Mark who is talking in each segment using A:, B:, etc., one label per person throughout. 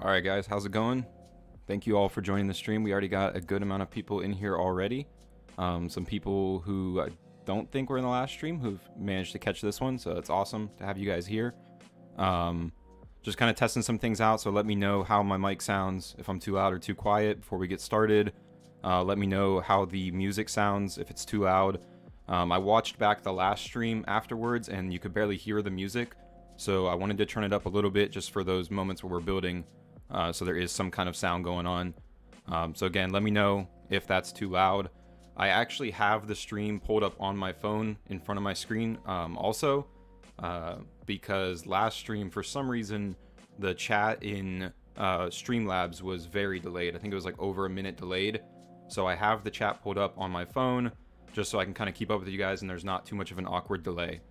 A: All right, guys, how's it going? Thank you all for joining the stream. We already got a good amount of people in here already. Some people who I don't think were in the last stream who've managed to catch this one, so it's awesome to have you guys here. Just kind of testing some things out, so let me know how my mic sounds, if I'm too loud or too quiet before we get started. Let me know how the music sounds, if it's too loud. I watched back the last stream afterwards, and you could barely hear the music, so I wanted to turn it up a little bit just for those moments where we're building. So there is some kind of sound going on. So again, let me know if that's too loud. I actually have the stream pulled up on my phone in front of my screen also, because last stream, for some reason, the chat in Streamlabs was very delayed. I think it was like over a minute delayed. So I have the chat pulled up on my phone just so I can kind of keep up with you guys and there's not too much of an awkward delay.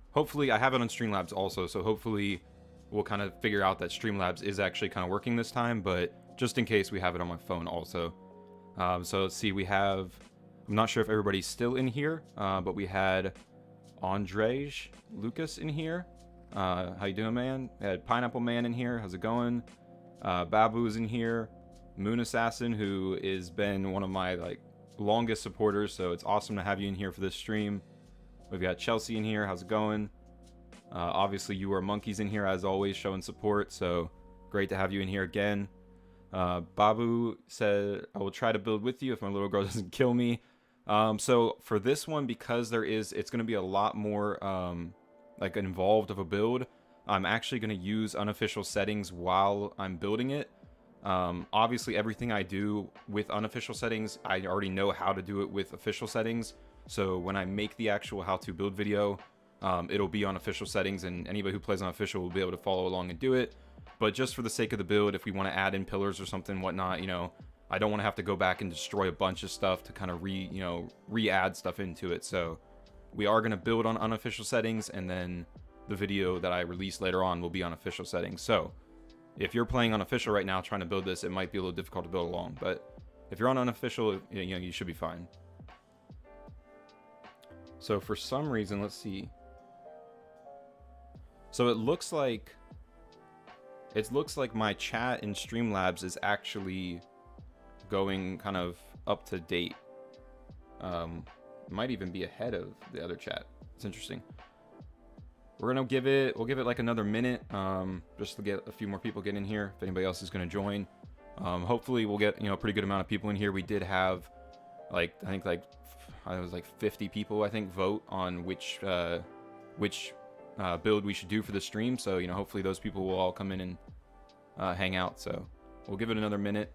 A: Hopefully, I have it on Streamlabs also, so hopefully we'll kind of figure out that Streamlabs is actually kind of working this time, but just in case, we have it on my phone also. So let's see, we have, I'm not sure if everybody's still in here, but we had Andrej Lucas in here. How you doing, man? We had Pineapple Man in here. How's it going? Babu's in here. Moon Assassin, who has been one of my longest supporters, so it's awesome to have you in here for this stream. We've got Chelsea in here. How's it going? Obviously, you are monkeys in here as always, showing support, so great to have you in here again. Babu said, I will try to build with you if my little girl doesn't kill me. So for this one, because it's going to be a lot more involved of a build, I'm actually going to use unofficial settings while I'm building it. Obviously, everything I do with unofficial settings, I already know how to do it with official settings. So when I make the actual how to build video, it'll be on official settings, and anybody who plays on official will be able to follow along and do it. But just for the sake of the build, if we want to add in pillars or something, whatnot, I don't want to have to go back and destroy a bunch of stuff to kind of re-add stuff into it. So we are going to build on unofficial settings, and then the video that I release later on will be on official settings. So if you're playing on official right now trying to build this, it might be a little difficult to build along, but if you're on unofficial, you should be fine. So for some reason, let's see. So it looks like my chat in Streamlabs is actually going kind of up to date. Might even be ahead of the other chat. It's interesting. We'll give it like another minute, just to get a few more people get in here. If anybody else is going to join, hopefully we'll get a pretty good amount of people in here. We did have I think it was 50 people vote on which build we should do for the stream. So hopefully those people will all come in and hang out. So we'll give it another minute.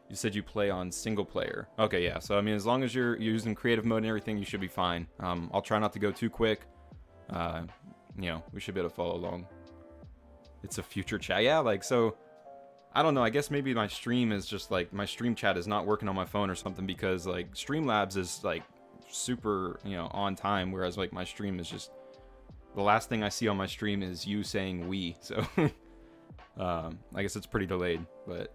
A: You said you play on single player. Okay, yeah. So I mean, as long as you're using creative mode and everything, you should be fine. I'll try not to go too quick. We should be able to follow along. It's a future chat. Yeah, so I don't know. I guess maybe my stream is just my stream chat is not working on my phone or something, because Streamlabs is super, on time, whereas my stream is just, the last thing I see on my stream is you saying we. So I guess it's pretty delayed, but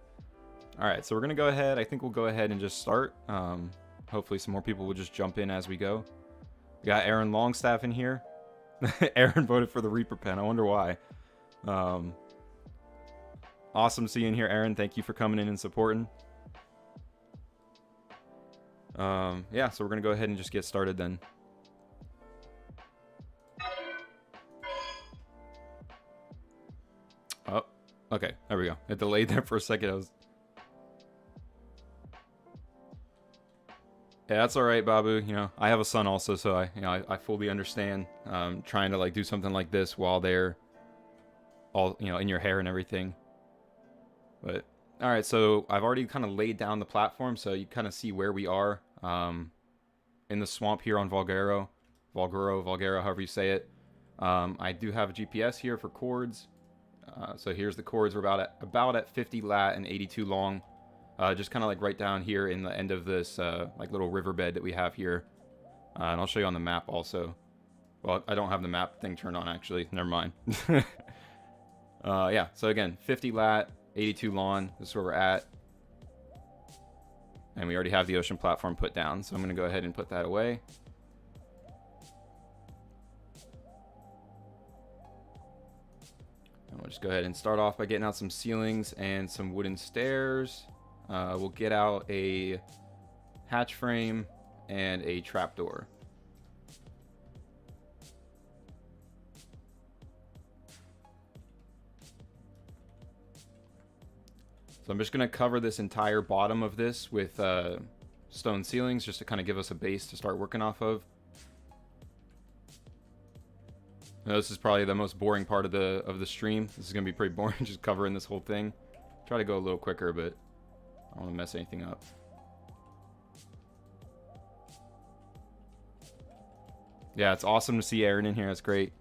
A: all right. So we're going to go ahead. I think we'll go ahead and just start. Hopefully some more people will just jump in as we go. We got Aaron Longstaff in here. Aaron voted for the Reaper pen. I wonder why. Awesome seeing here, Aaron. Thank you for coming in and supporting. Yeah, so we're going to go ahead and just get started then. Oh, okay. There we go. It delayed there for a second. Yeah, that's all right, Babu. I have a son also, so I fully understand trying to do something like this while they're all in your hair and everything. But all right, so I've already kind of laid down the platform, so you kind of see where we are in the swamp here on Valguero, however you say it. I do have a GPS here for chords. So here's the chords. We're about at 50 lat and 82 long. Just kind of right down here in the end of this little riverbed that we have here. And I'll show you on the map also. Well, I don't have the map thing turned on actually. Never mind. Yeah, so again, 50 lat, 82 long. This is where we're at. And we already have the ocean platform put down, so I'm going to go ahead and put that away. just go ahead and start off by getting out some ceilings and some wooden stairs. We'll get out a hatch frame and a trapdoor. So I'm just going to cover this entire bottom of this with stone ceilings just to kind of give us a base to start working off of. Now, this is probably the most boring part of the stream. This is going to be pretty boring, just covering this whole thing. Try to go a little quicker, but I don't want to mess anything up. Yeah, it's awesome to see Aaron in here. That's great.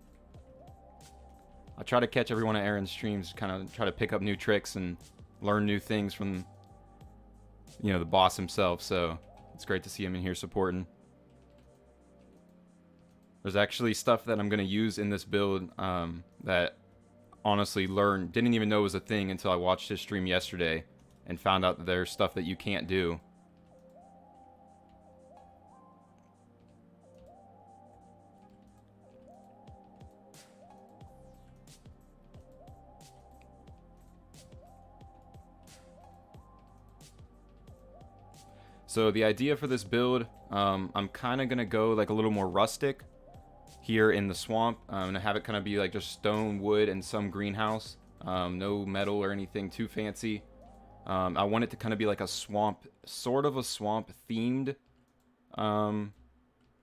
A: I try to catch every one of Aaron's streams, kind of try to pick up new tricks and learn new things from, you know, the boss himself. So it's great to see him in here supporting. There's actually stuff that I'm going to use in this build that honestly didn't even know was a thing until I watched his stream yesterday and found out that there's stuff that you can't do. So the idea for this build, I'm kind of going to go like a little more rustic here in the swamp. I'm going to have it kind of be like just stone, wood, and some greenhouse. No metal or anything too fancy. I want it to kind of be like a swamp, sort of a swamp themed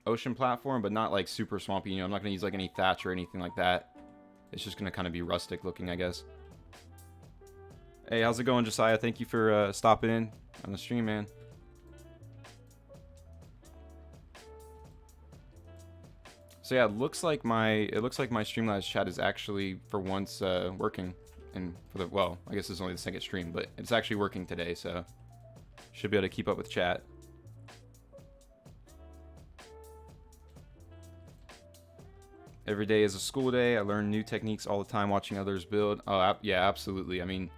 A: ocean platform, but not like super swampy. You know, I'm not going to use like any thatch or anything like that. It's just going to kind of be rustic looking, I guess. Hey, how's it going, Josiah? Thank you for stopping in on the stream, man. So yeah, it looks like my Streamlabs chat is actually for once working, and well, I guess it's only the second stream, but it's actually working today, so should be able to keep up with chat. Every day is a school day. I learn new techniques all the time watching others build. Oh yeah, absolutely. I mean,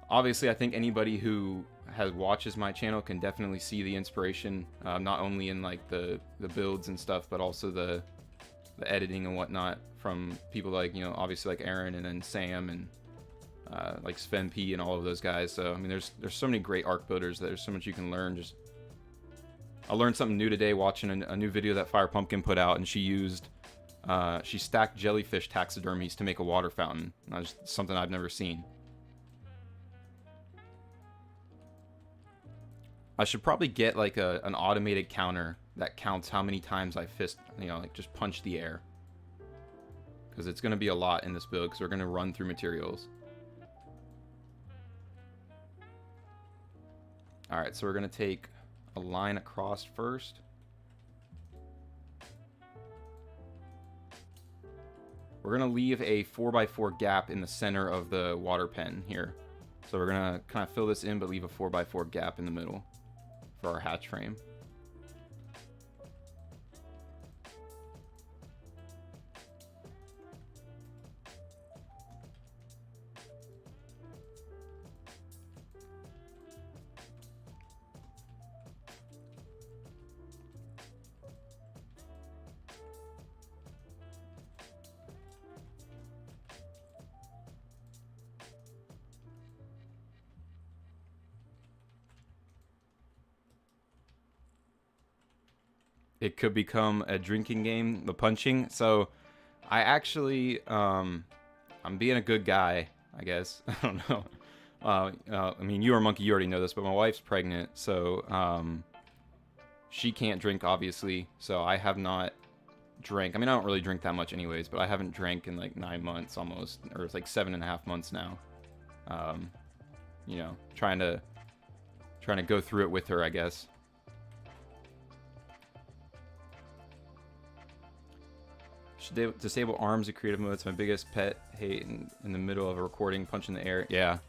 A: obviously, I think anybody who watches my channel can definitely see the inspiration, not only in like the builds and stuff, but also the editing and whatnot from people like, you know, obviously like Aaron and then Sam and like Sven P and all of those guys. So I mean, there's so many great arc builders. There's so much you can learn. Just I learned something new today watching a new video that Fire Pumpkin put out, and she stacked jellyfish taxidermies to make a water fountain. That's something I've never seen. I should probably get like an automated counter that counts how many times I like just punch the air. Because it's going to be a lot in this build, because we're going to run through materials. Alright, so we're going to take a line across first. We're going to leave a 4x4 gap in the center of the water pen here. So we're going to kind of fill this in, but leave a 4x4 gap in the middle for our hatch frame. It could become a drinking game, the punching. So I actually, I'm being a good guy, I guess. I don't know. I mean, you are Monkey, you already know this, but my wife's pregnant. So she can't drink, obviously. So I have not drank. I mean, I don't really drink that much anyways, but I haven't drank in like 9 months almost, or it's like 7.5 months now. You know, trying to go through it with her, I guess. Should disable arms in creative mode. It's my biggest pet hate in the middle of a recording, punch in the air. Yeah.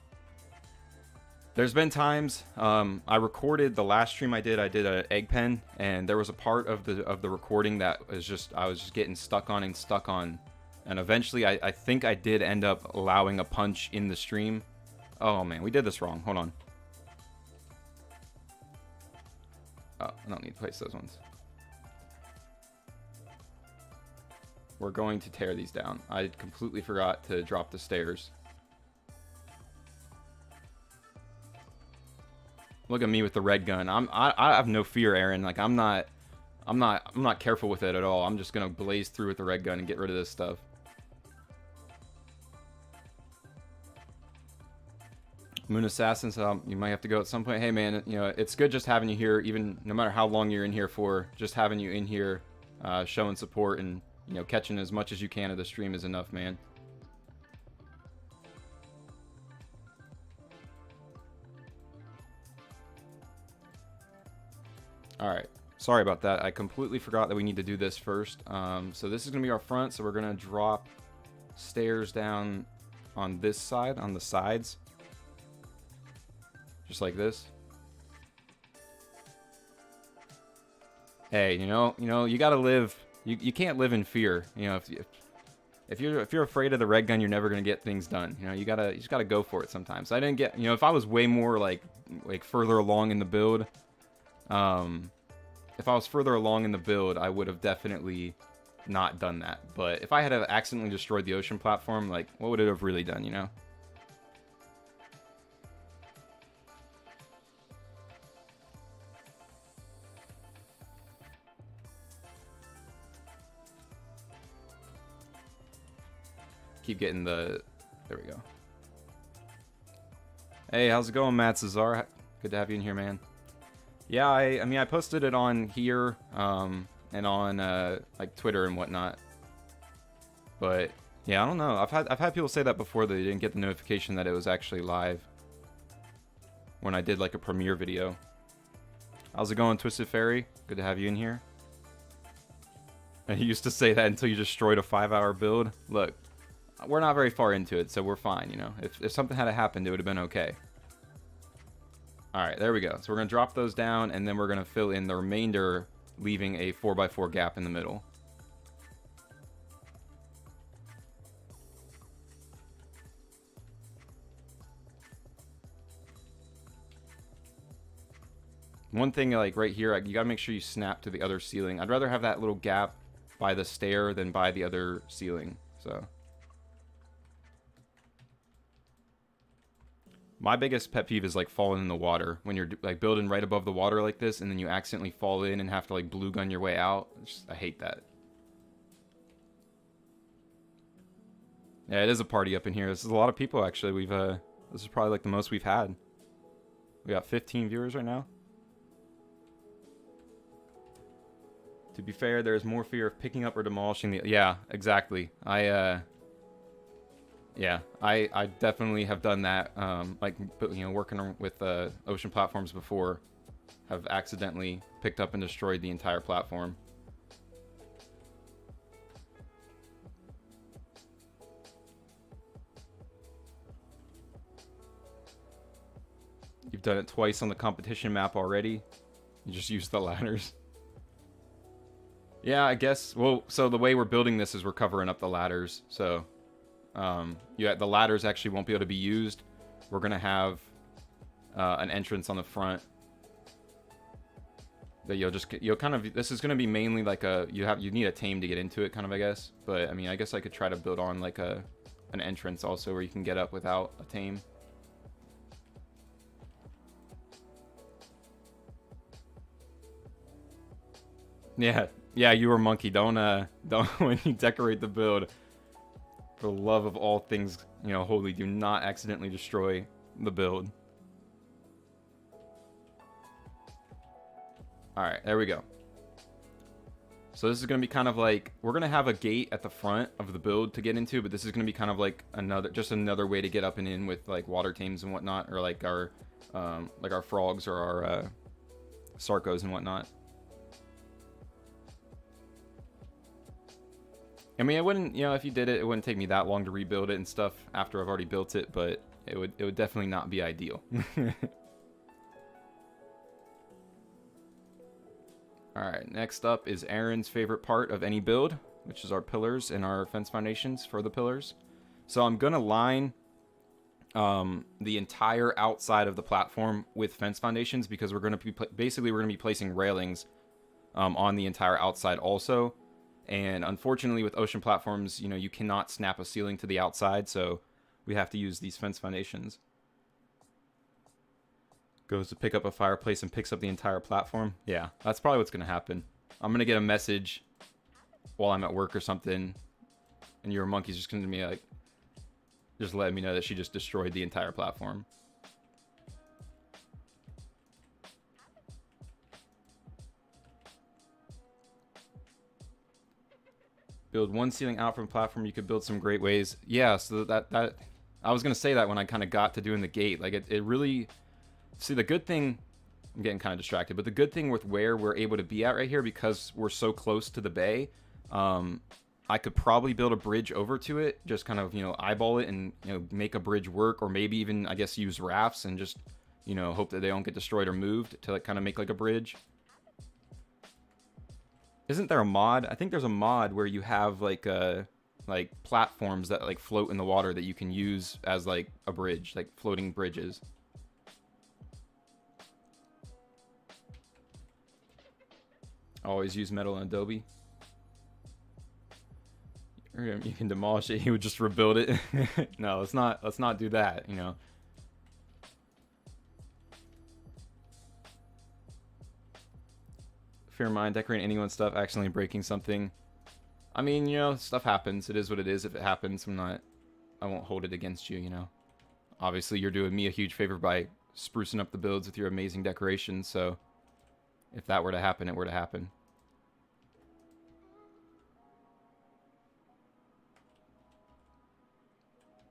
A: There's been times I recorded the last stream I did an egg pen, and there was a part of the recording that was I was just getting stuck on, and eventually I think I did end up allowing a punch in the stream. Oh man, we did this wrong. Hold on. Oh, I don't need to place those ones. We're going to tear these down. I completely forgot to drop the stairs. Look at me with the red gun. I have no fear, Aaron. Like I'm not careful with it at all. I'm just gonna blaze through with the red gun and get rid of this stuff. Moon Assassin, so you might have to go at some point. Hey man, you know, it's good just having you here, even no matter how long you're in here for. Just having you in here, showing support and, you know, catching as much as you can of the stream is enough, man. Alright, sorry about that. I completely forgot that we need to do this first. So this is going to be our front, so we're going to drop stairs down on this side, on the sides. Just like this. Hey, you know, you gotta live. You can't live in fear. You know, if you're afraid of the red gun, you're never gonna get things done. You know, you just gotta go for it sometimes. I didn't get. You know, if I was way more like further along in the build, if I was further along in the build, I would have definitely not done that. But if I had accidentally destroyed the ocean platform, like, what would it have really done? You know. Keep getting the... There we go. Hey, how's it going, Matt Cesar? Good to have you in here, man. Yeah, I mean, I posted it on here, and on, like, Twitter and whatnot. But, yeah, I don't know. I've had people say that before, that they didn't get the notification that it was actually live. When I did, like, a premiere video. How's it going, Twisted Fairy? Good to have you in here. And he used to say that until you destroyed a 5-hour build. Look. We're not very far into it, so we're fine, you know. If something had happened, it would have been okay. Alright, there we go. So we're going to drop those down, and then we're going to fill in the remainder, leaving a 4x4 gap in the middle. One thing, like, right here, you got to make sure you snap to the other ceiling. I'd rather have that little gap by the stair than by the other ceiling, so... My biggest pet peeve is like falling in the water when you're like building right above the water like this, and then you accidentally fall in and have to like blue gun your way out. I hate that. Yeah, it is a party up in here. This is a lot of people actually. This is probably like the most we've had. We got 15 viewers right now. To be fair, there's more fear of picking up or demolishing the... Yeah, exactly. Yeah, I definitely have done that, like, you know, working with ocean platforms before, have accidentally picked up and destroyed the entire platform. You've done it twice on the competition map already. You just use the ladders. Yeah, I guess, well, so the way we're building this is we're covering up the ladders, so... yeah, the ladders actually won't be able to be used. We're gonna have an entrance on the front that you'll kind of, this is gonna be mainly like you need a tame to get into it, kind of, I guess. But I mean, I guess I could try to build on like an entrance also where you can get up without a tame. Yeah, you were monkey. Don't when you decorate the build. For the love of all things, you know, holy, do not accidentally destroy the build. Alright, there we go. So this is going to be kind of like, we're going to have a gate at the front of the build to get into, but this is going to be kind of like another way to get up and in with like water tames and whatnot, or like our frogs or our sarcos and whatnot. I mean, it wouldn't, you know, if you did it, it wouldn't take me that long to rebuild it and stuff after I've already built it, but it would definitely not be ideal. Alright, next up is Aaron's favorite part of any build, which is our pillars and our fence foundations for the pillars. So I'm going to line the entire outside of the platform with fence foundations, because we're going to be, basically we're going to be placing railings on the entire outside also. And unfortunately with ocean platforms, you know, you cannot snap a ceiling to the outside, so we have to use these fence foundations. Goes to pick up a fireplace and picks up the entire platform. Yeah, that's probably what's gonna happen. I'm gonna get a message while I'm at work or something, and your monkey's just gonna be like, just letting me know that she just destroyed the entire platform. Build one ceiling out from platform. You could build some great ways. Yeah, so that I was gonna say that when I kind of got to doing the gate, like it really. See, the good thing, I'm getting kind of distracted, but the good thing with where we're able to be at right here, because we're so close to the bay, I could probably build a bridge over to it, just kind of, eyeball it and, make a bridge work, or maybe even, I guess, use rafts and just, hope that they don't get destroyed or moved to like kind of make like a bridge. Isn't there a mod? I think there's a mod where you have like platforms that like float in the water that you can use as like a bridge, like floating bridges. Always use metal and Adobe. You can demolish it. He would just rebuild it. No, let's not do that. Fear mine, decorating anyone's stuff, accidentally breaking something. I mean, stuff happens. It is what it is. If it happens, I won't hold it against you. Obviously you're doing me a huge favor by sprucing up the builds with your amazing decorations. So if that were to happen, it were to happen.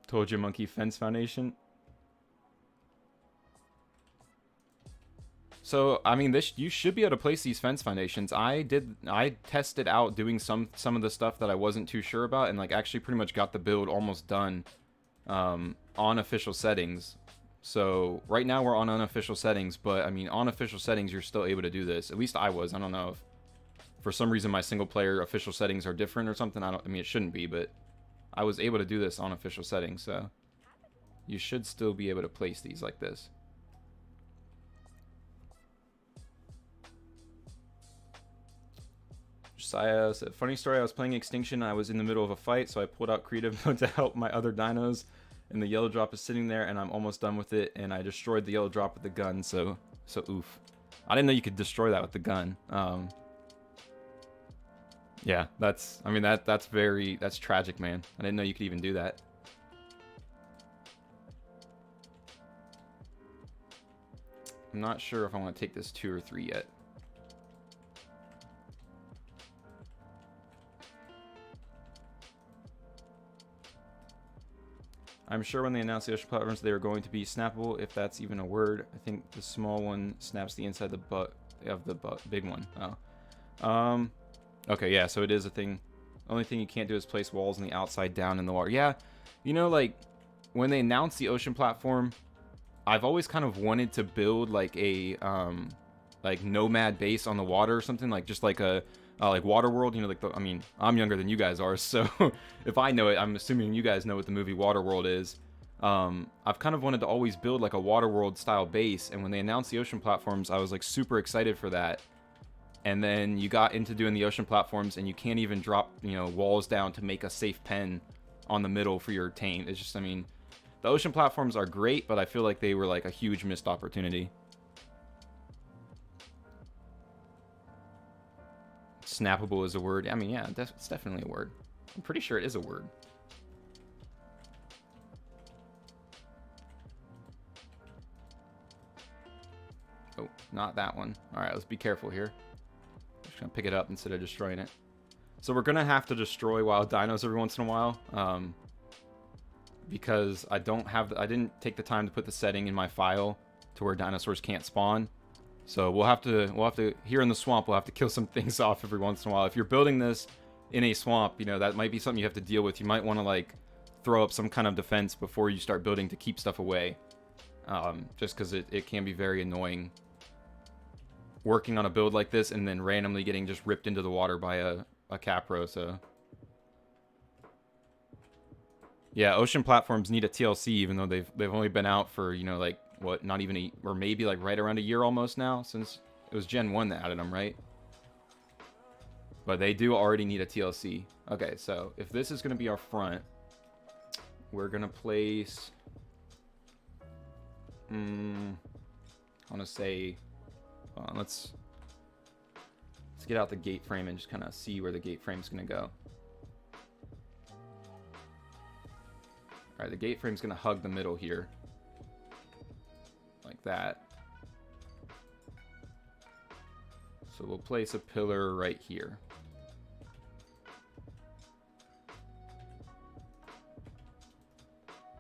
A: Told you, monkey fence foundation. So I mean, you should be able to place these fence foundations. I tested out doing some of the stuff that I wasn't too sure about, and like actually pretty much got the build almost done on official settings. So right now we're on unofficial settings, but I mean, on official settings you're still able to do this. At least I was. I don't know if for some reason my single player official settings are different or something. I mean, it shouldn't be, but I was able to do this on official settings, so you should still be able to place these like this. Josiah said, funny story, I was playing Extinction, I was in the middle of a fight, so I pulled out creative mode to help my other dinos, and the yellow drop is sitting there, and I'm almost done with it, and I destroyed the yellow drop with the gun, so oof. I didn't know you could destroy that with the gun. Yeah, that's tragic, man. I didn't know you could even do that. I'm not sure if I want to take this 2 or 3 yet. I'm sure when they announced the ocean platforms, they were going to be snappable, if that's even a word. I think the small one snaps the inside of the big one. Oh. Okay, yeah, so it is a thing. Only thing you can't do is place walls on the outside down in the water. Yeah, like, when they announced the ocean platform, I've always kind of wanted to build, like, a, like, nomad base on the water or something, like, just like a, like Waterworld, like I mean, I'm younger than you guys are, so if I know it, I'm assuming you guys know what the movie Waterworld is. I've kind of wanted to always build like a Waterworld style base, and when they announced the ocean platforms, I was like super excited for that. And then you got into doing the ocean platforms, and you can't even drop, walls down to make a safe pen on the middle for your tame. It's just, I mean, the ocean platforms are great, but I feel like they were like a huge missed opportunity. Snappable is a word. I mean, yeah, it's definitely a word. I'm pretty sure it is a word. Oh, not that one. All right, let's be careful here. I'm just gonna pick it up instead of destroying it. So we're gonna have to destroy wild dinos every once in a while, because I didn't take the time to put the setting in my file to where dinosaurs can't spawn. So we'll have to here in the swamp, we'll have to kill some things off every once in a while. If you're building this in a swamp, that might be something you have to deal with. You might want to like throw up some kind of defense before you start building to keep stuff away, just because it can be very annoying working on a build like this and then randomly getting just ripped into the water by a capro. So yeah, ocean platforms need a TLC, even though they've only been out for like what, not even or maybe like right around a year almost now, since it was Gen 1 that added them, right? But they do already need a TLC. Okay, so if this is going to be our front, we're going to place... Hold I want to say, let's get out the gate frame and just kind of see where the gate frame's going to go. All right, the gate frame's going to hug the middle here, like that. So we'll place a pillar right here.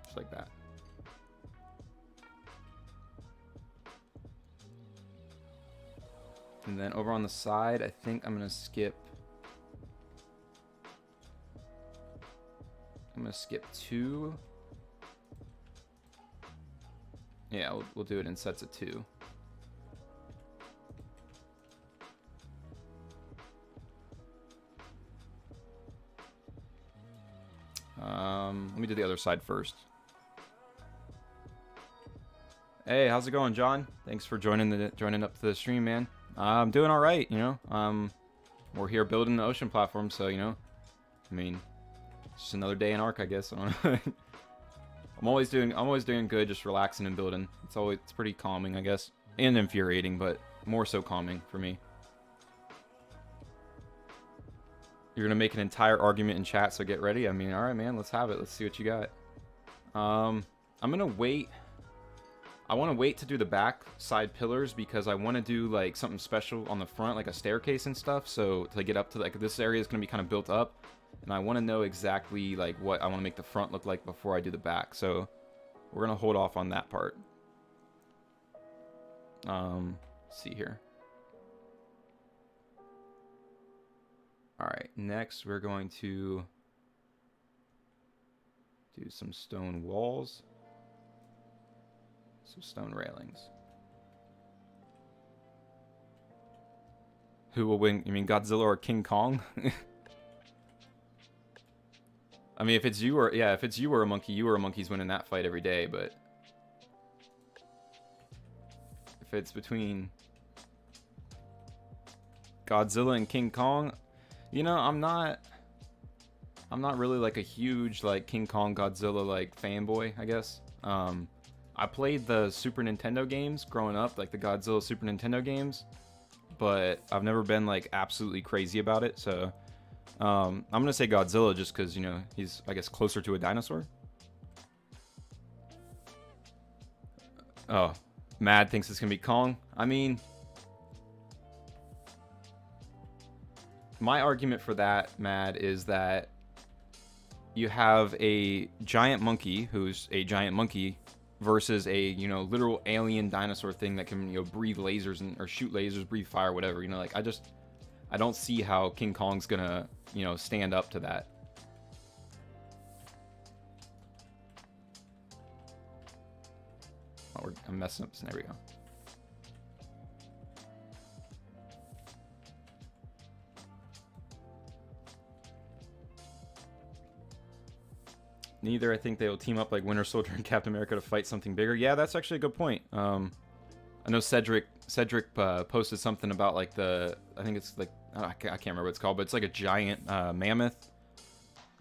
A: Just like that. And then over on the side, I think I'm going to skip... I'm going to skip 2. Yeah, we'll do it in sets of 2. Let me do the other side first. Hey, how's it going, John? Thanks for joining up to the stream, man. I'm doing all right, you know. We're here building the ocean platform, so you know, I mean, it's just another day in Ark, I guess. I don't know. I'm always doing good, just relaxing and building. It's pretty calming, I guess, and infuriating, but more so calming for me. You're gonna make an entire argument in chat, so get ready. I mean, all right, man, let's have it. Let's see what you got. I'm gonna wait. I want to wait to do the back side pillars because I want to do like something special on the front, like a staircase and stuff. So to get up to like this area is gonna be kind of built up, and I want to know exactly like what I want to make the front look like before I do the back. So we're gonna hold off on that part. Let's see here. All right, next we're going to do some stone walls, some stone railings. Who will win? You mean Godzilla or King Kong? I mean, if it's you or a monkey, you or a monkey's winning that fight every day. But if it's between Godzilla and King Kong, you know, I'm not really like a huge like King Kong Godzilla like fanboy, I guess. I played the Super Nintendo games growing up, like the Godzilla Super Nintendo games, but I've never been like absolutely crazy about it. So I'm gonna say Godzilla just because, you know, he's, I guess, closer to a dinosaur. Oh, Mad thinks it's gonna be Kong. I mean, my argument for that, Mad, is that you have a giant monkey who's a giant monkey versus a, you know, literal alien dinosaur thing that can, you know, breathe lasers and or shoot lasers, breathe fire, whatever. You know, like I don't see how King Kong's gonna, you know, stand up to that. Oh, I'm messing up. There we go. Neither. I think they will team up like Winter Soldier and Captain America to fight something bigger. Yeah, that's actually a good point. I know Cedric posted something about like I think it's like, I can't remember what it's called, but it's like a giant mammoth.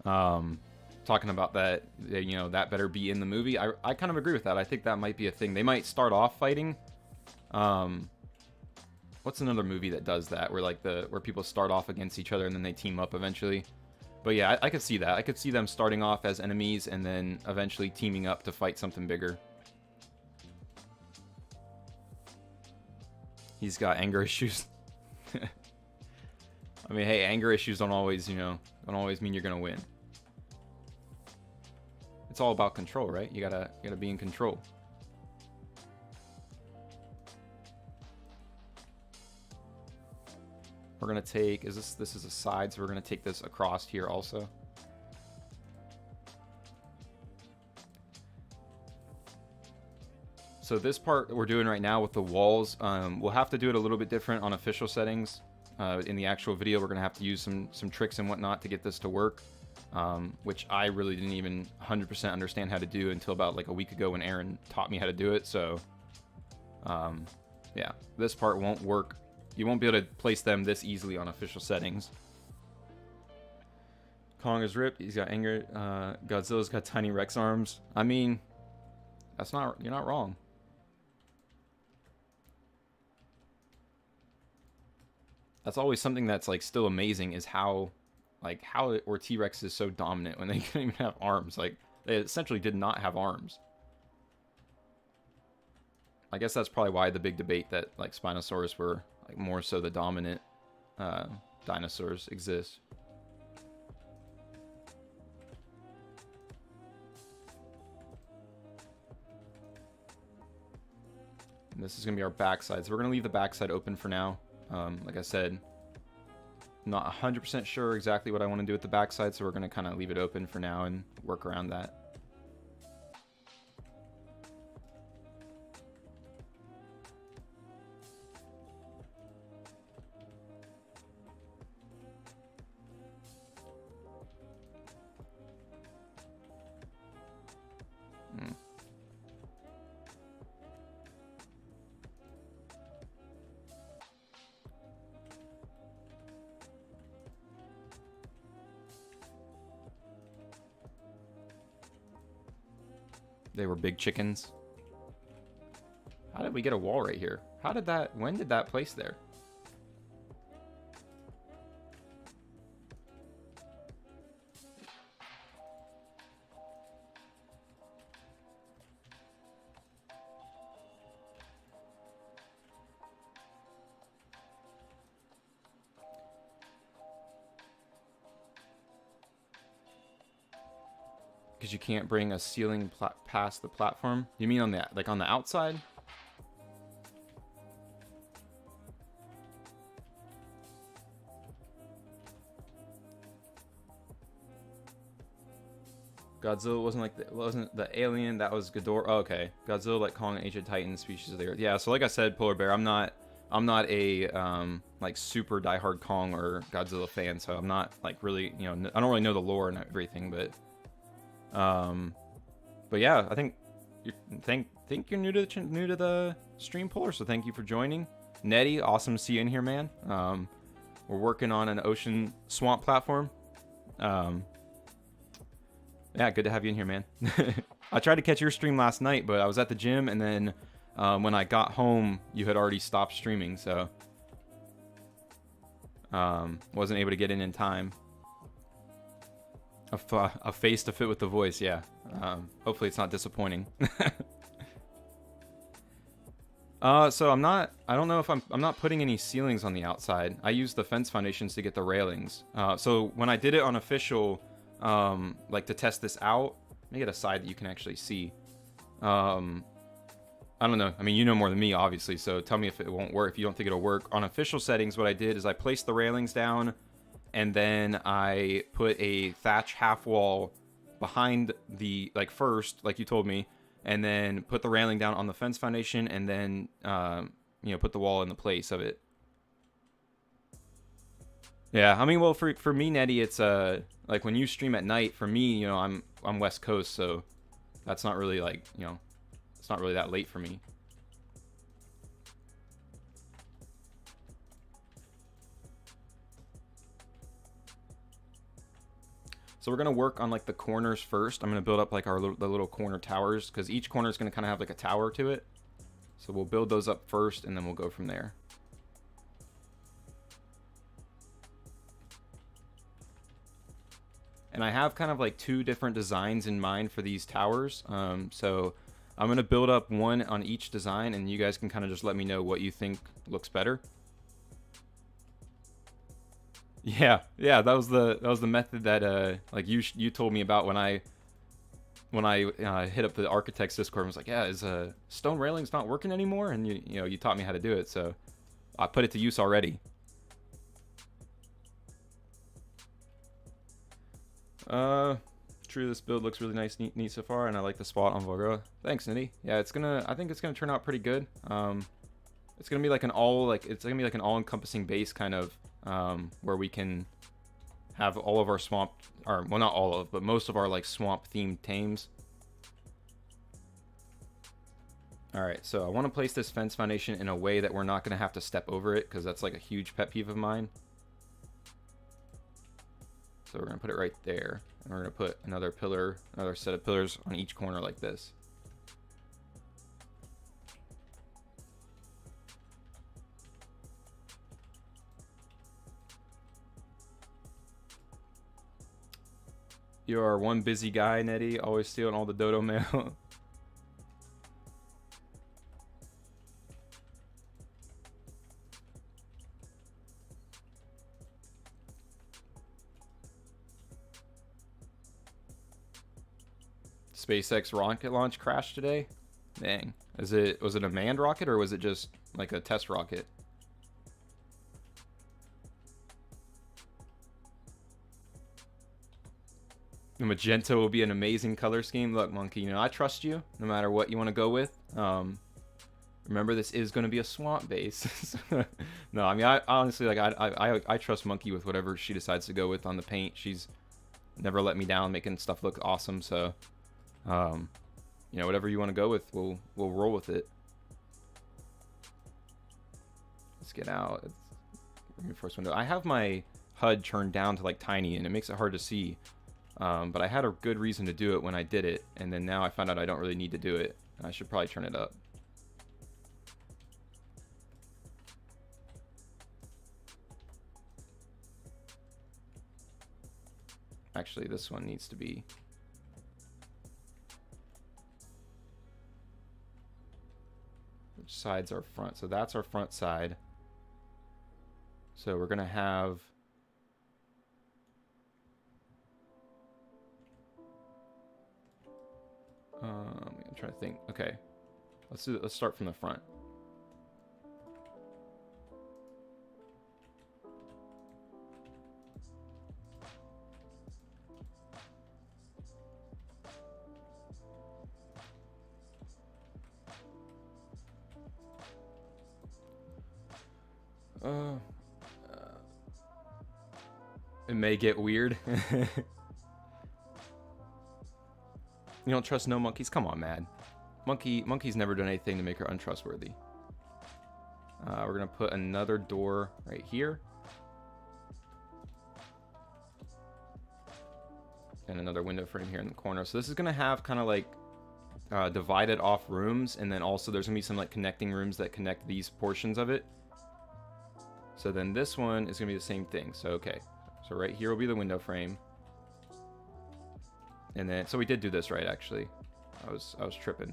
A: Talking about that, you know, that better be in the movie. I kind of agree with that. I think that might be a thing. They might start off fighting. What's another movie that does that, where like where people start off against each other and then they team up eventually? But yeah, I could see that. I could see them starting off as enemies and then eventually teaming up to fight something bigger. He's got anger issues. I mean, hey, anger issues don't always mean you're gonna win. It's all about control, right? You gotta be in control. We're gonna take, this is a side, so we're gonna take this across here also. So this part that we're doing right now with the walls, we'll have to do it a little bit different on official settings. In the actual video, we're gonna have to use some tricks and whatnot to get this to work, which I really didn't even 100% understand how to do until about like a week ago when Aaron taught me how to do it. So yeah, this part won't work. You won't be able to place them this easily on official settings. Kong is ripped. He's got anger. Godzilla's got tiny Rex arms. I mean, you're not wrong. That's always something that's like still amazing, is how or T-Rex is so dominant when they can't even have arms. Like, they essentially did not have arms. I guess that's probably why the big debate that like Spinosaurus were like more so the dominant dinosaurs exists. And this is going to be our backside. So we're going to leave the backside open for now. Like I said, not 100% sure exactly what I want to do with the backside, so we're going to kind of leave it open for now and work around that. They were big chickens. How did we get a wall right here? When did that place there? Because you can't bring a ceiling past the platform. You mean on the on the outside? Godzilla wasn't the alien, that was Ghidorah. Oh, okay, Godzilla like Kong, ancient Titan, species of the Earth. Yeah, so like I said, Polar Bear, I'm not a like super diehard Kong or Godzilla fan, so I'm not like really, I don't really know the lore and everything, but yeah, I think you're new to the stream, Polar, so thank you for joining. Nettie, awesome to see you in here, man. We're working on an ocean swamp platform. Yeah, good to have you in here, man. I tried to catch your stream last night, but I was at the gym, and then when I got home, you had already stopped streaming, so wasn't able to get in time. A face to fit with the voice, yeah. Hopefully it's not disappointing. So I don't know if I'm not putting any ceilings on the outside. I used the fence foundations to get the railings. So when I did it on official, like to test this out, let me get a side that you can actually see. I don't know. I mean, you know more than me, obviously, so tell me if it won't work, if you don't think it'll work. On official settings, what I did is I placed the railings down, and then I put a thatch half wall behind the, like, first, like you told me, and then put the railing down on the fence foundation, and then, put the wall in the place of it. Yeah, I mean, well, for me, Nettie, it's, like, when you stream at night, for me, I'm West Coast, so that's not really, like, it's not really that late for me. So we're going to work on like the corners first. I'm going to build up like the little corner towers, because each corner is going to kind of have like a tower to it. So we'll build those up first, and then we'll go from there. And I have kind of like two different designs in mind for these towers. So I'm going to build up one on each design, and you guys can kind of just let me know what you think looks better. Yeah, that was the method that like you told me about when I hit up the architects Discord and was like, yeah, is stone railings not working anymore? And you taught me how to do it, so I put it to use already. True, this build looks really nice, neat so far, and I like the spot on Volga. Thanks, Nitty. Yeah, I think it's gonna turn out pretty good. It's gonna be like an all-encompassing base kind of. Where we can have all of our swamp, or well, not all of, but most of our like swamp themed tames. All right, so I want to place this fence foundation in a way that we're not going to have to step over it, because that's like a huge pet peeve of mine. So we're going to put it right there, and we're going to put another set of pillars on each corner like this. You are one busy guy, Nettie, always stealing all the dodo mail. SpaceX rocket launch crashed today? Dang. Was it a manned rocket or was it just like a test rocket? The magenta will be an amazing color scheme. Look, Monkey, you know, I trust you no matter what you want to go with. Remember, this is going to be a swamp base. No, I mean, I honestly, like, I trust Monkey with whatever she decides to go with on the paint. She's never let me down making stuff look awesome, so you know, whatever you want to go with, we'll roll with it. Let's get out. Reinforced window. I have my HUD turned down to like tiny, and it makes it hard to see. But I had a good reason to do it when I did it, and then now I found out I don't really need to do it. I should probably turn it up. Actually, this one needs to be... Which side's our front? So that's our front side. So we're going to have... I'm trying to think. Okay, let's start from the front. It may get weird. You don't trust no monkeys? Come on, man. Monkey's never done anything to make her untrustworthy. We're gonna put another door right here. And another window frame here in the corner. So this is gonna have kind of like divided off rooms, and then also there's gonna be some like connecting rooms that connect these portions of it. So then this one is gonna be the same thing. So okay, so right here will be the window frame. And then, so we did do this right, actually. I was tripping.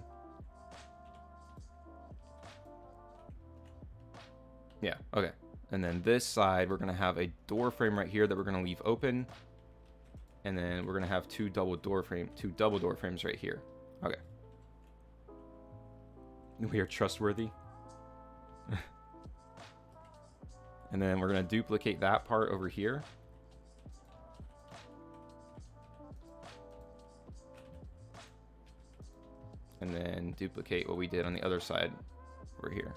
A: Yeah, okay. And then this side, we're gonna have a door frame right here that we're gonna leave open. And then we're gonna have two double door frames right here. Okay. We are trustworthy. And then we're gonna duplicate that part over here. And then duplicate what we did on the other side over here.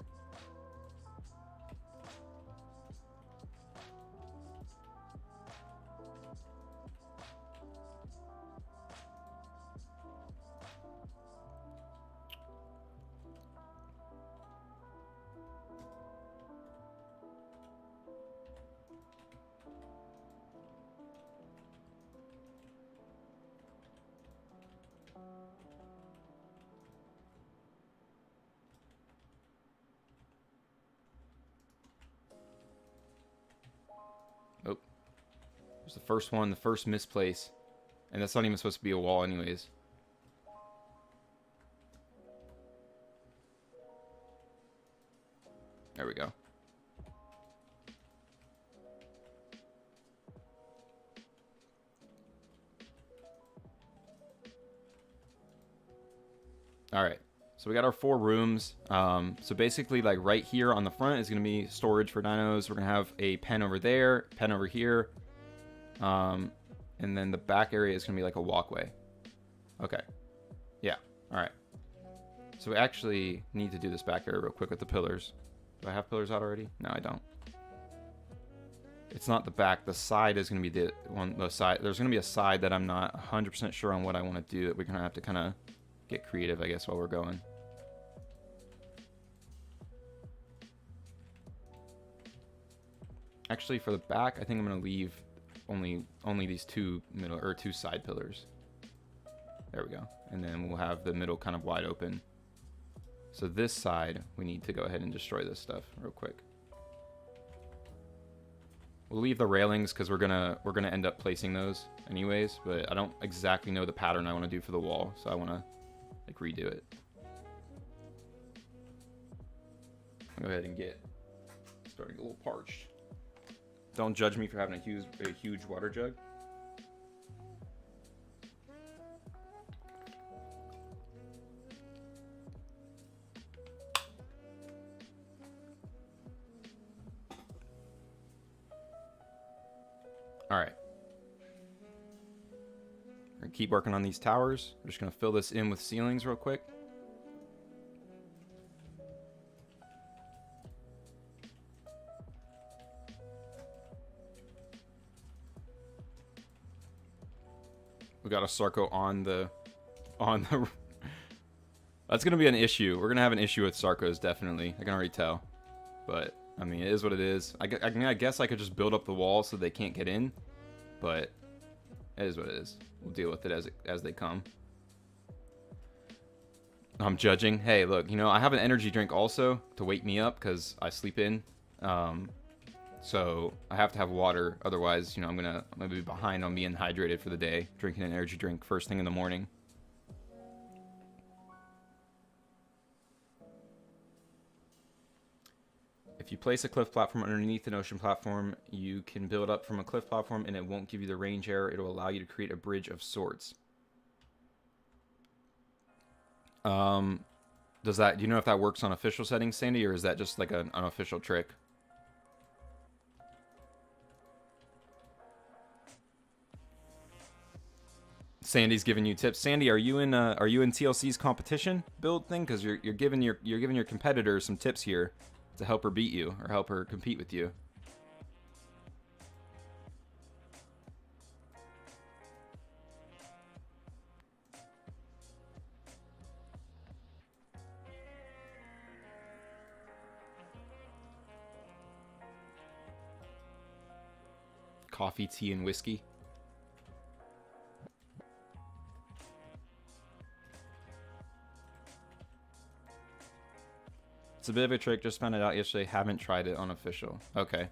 A: Oh, there's the first one, the first misplace. And that's not even supposed to be a wall anyways. There we go. All right, so we got our 4 rooms. So basically, like right here on the front is going to be storage for dinos. We're going to have a pen over there, pen over here. And then the back area is going to be like a walkway. Okay. Yeah. All right. So we actually need to do this back area real quick with the pillars. Do I have pillars out already? No, I don't. It's not the back. The side is going to be the side. There's going to be a side that I'm not 100% sure on what I want to do. That we're going to have to kind of get creative, I guess, while we're going. Actually, for the back, I think I'm going to leave only these two side pillars. There we go. And then we'll have the middle kind of wide open. So this side, we need to go ahead and destroy this stuff real quick. We'll leave the railings because we're gonna end up placing those anyways, but I don't exactly know the pattern I want to do for the wall, so I want to like redo it. I'll go ahead and get starting a little parched. Don't judge me for having a huge water jug. All right. We're gonna keep working on these towers. We're just gonna fill this in with ceilings real quick. We got a Sarco on the That's gonna be an issue. We're gonna have an issue with Sarcos, definitely. I can already tell. But I mean, it is what it is. I guess I could just build up the wall so they can't get in, but it is what it is. We'll deal with it as they come. I'm judging. Hey, look, you know, I have an energy drink also to wake me up because I sleep in. So I have to have water. Otherwise, you know, I'm gonna be behind on being hydrated for the day, drinking an energy drink first thing in the morning. If you place a cliff platform underneath an ocean platform, you can build up from a cliff platform and it won't give you the range error. It will allow you to create a bridge of sorts. Do you know if that works on official settings, Sandy, or is that just like an unofficial trick? Sandy's giving you tips. Sandy, are you in TLC's competition build thing? Because you're giving your competitor some tips here to help her beat you or help her compete with you. Coffee, tea, and whiskey. It's a bit of a trick. Just found it out yesterday. Haven't tried it on official. Okay.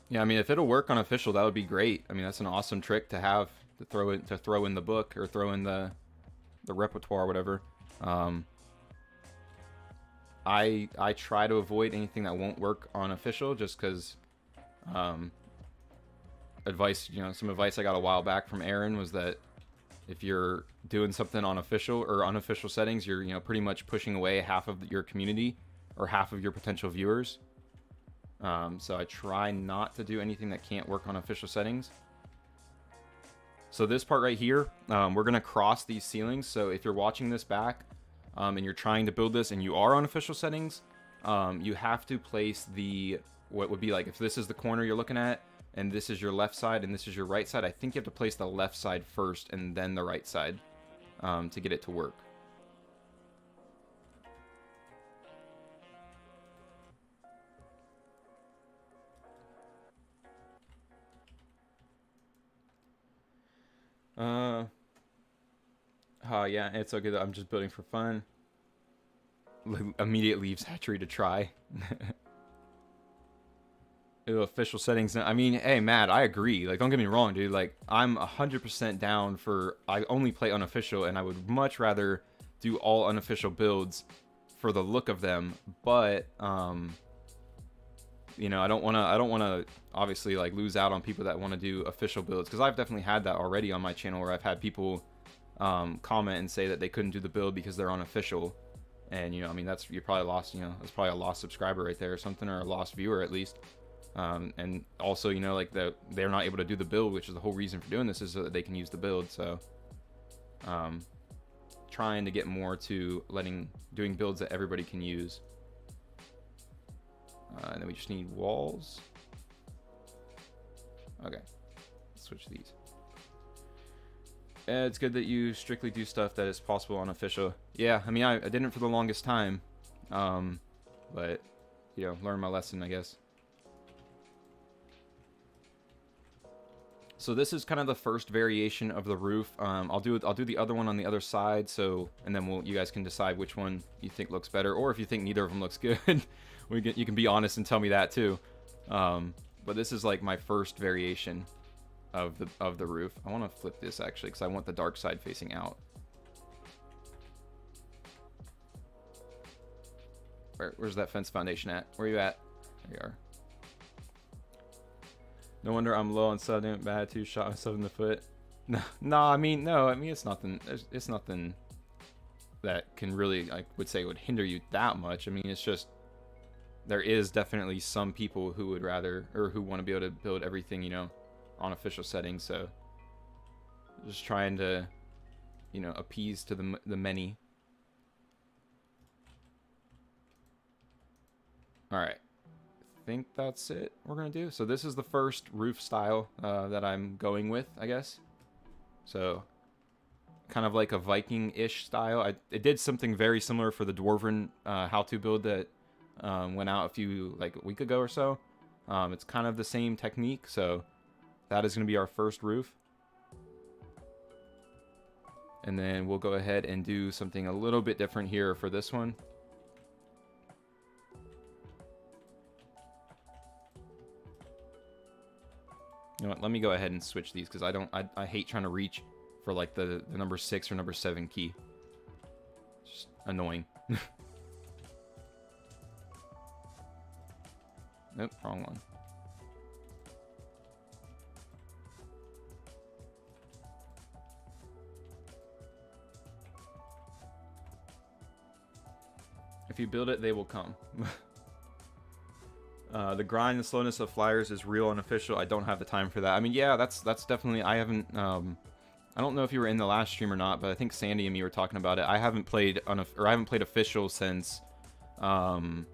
A: Yeah, I mean, if it'll work on official, that would be great. I mean, that's an awesome trick to have to throw in the book or throw in the repertoire or whatever. I try to avoid anything that won't work on official just because advice, you know, some advice I got a while back from Aaron was that if you're doing something on official or unofficial settings, you're, you know, pretty much pushing away half of your community or half of your potential viewers. So I try not to do anything that can't work on official settings. So this part right here, we're going to cross these ceilings. So if you're watching this back and you're trying to build this and you are on official settings, you have to place what would be like, if this is the corner you're looking at, and this is your left side and this is your right side, I think you have to place the left side first and then the right side to get it to work. Yeah, it's okay that I'm just building for fun. Immediate leaves hatchery to try. Official settings. I mean, hey, Matt, I agree. Like, don't get me wrong, dude. Like, I'm 100% down for. I only play unofficial, and I would much rather do all unofficial builds for the look of them. But, you know, I don't want to obviously like lose out on people that want to do official builds, because I've definitely had that already on my channel where I've had people comment and say that they couldn't do the build because they're unofficial. And, you know, I mean, you probably lost. You know, that's probably a lost subscriber right there or something, or a lost viewer at least. And also, you know, like they're not able to do the build, which is the whole reason for doing this, is so that they can use the build. So trying to get more to doing builds that everybody can use. And then we just need walls. Okay, let's switch these. It's good that you strictly do stuff that is possible on official. Yeah, I mean, I didn't for the longest time, but you know, learn my lesson, I guess. So this is kind of the first variation of the roof. I'll do the other one on the other side. So, and then you guys can decide which one you think looks better, or if you think neither of them looks good, you can be honest and tell me that too. But this is like my first variation of the roof. I want to flip this actually because I want the dark side facing out. Where's that fence foundation at? Where are you at? There you are. No wonder I'm low on sudden. Bad too. Shot myself in the foot. No, I mean it's nothing. It's nothing that can really, I would say, would hinder you that much. I mean, it's just there is definitely some people who would rather, or who want to be able to build everything, you know, on official settings. So just trying to, you know, appease to the many. All right. I think that's it we're gonna do. So this is the first roof style that I'm going with, I guess. So kind of like a Viking-ish style. It did something very similar for the Dwarven how-to build that went out a week ago or so. It's kind of the same technique, so that is gonna be our first roof. And then we'll go ahead and do something a little bit different here for this one. You know what, let me go ahead and switch these because I hate trying to reach for like the number 6 or number 7 key. It's just annoying. Nope, wrong one. If you build it, they will come. The grind and slowness of flyers is real and official. I don't have the time for that. I mean, yeah, that's definitely. I haven't. I don't know if you were in the last stream or not, but I think Sandy and me were talking about it. I haven't played official since. Man,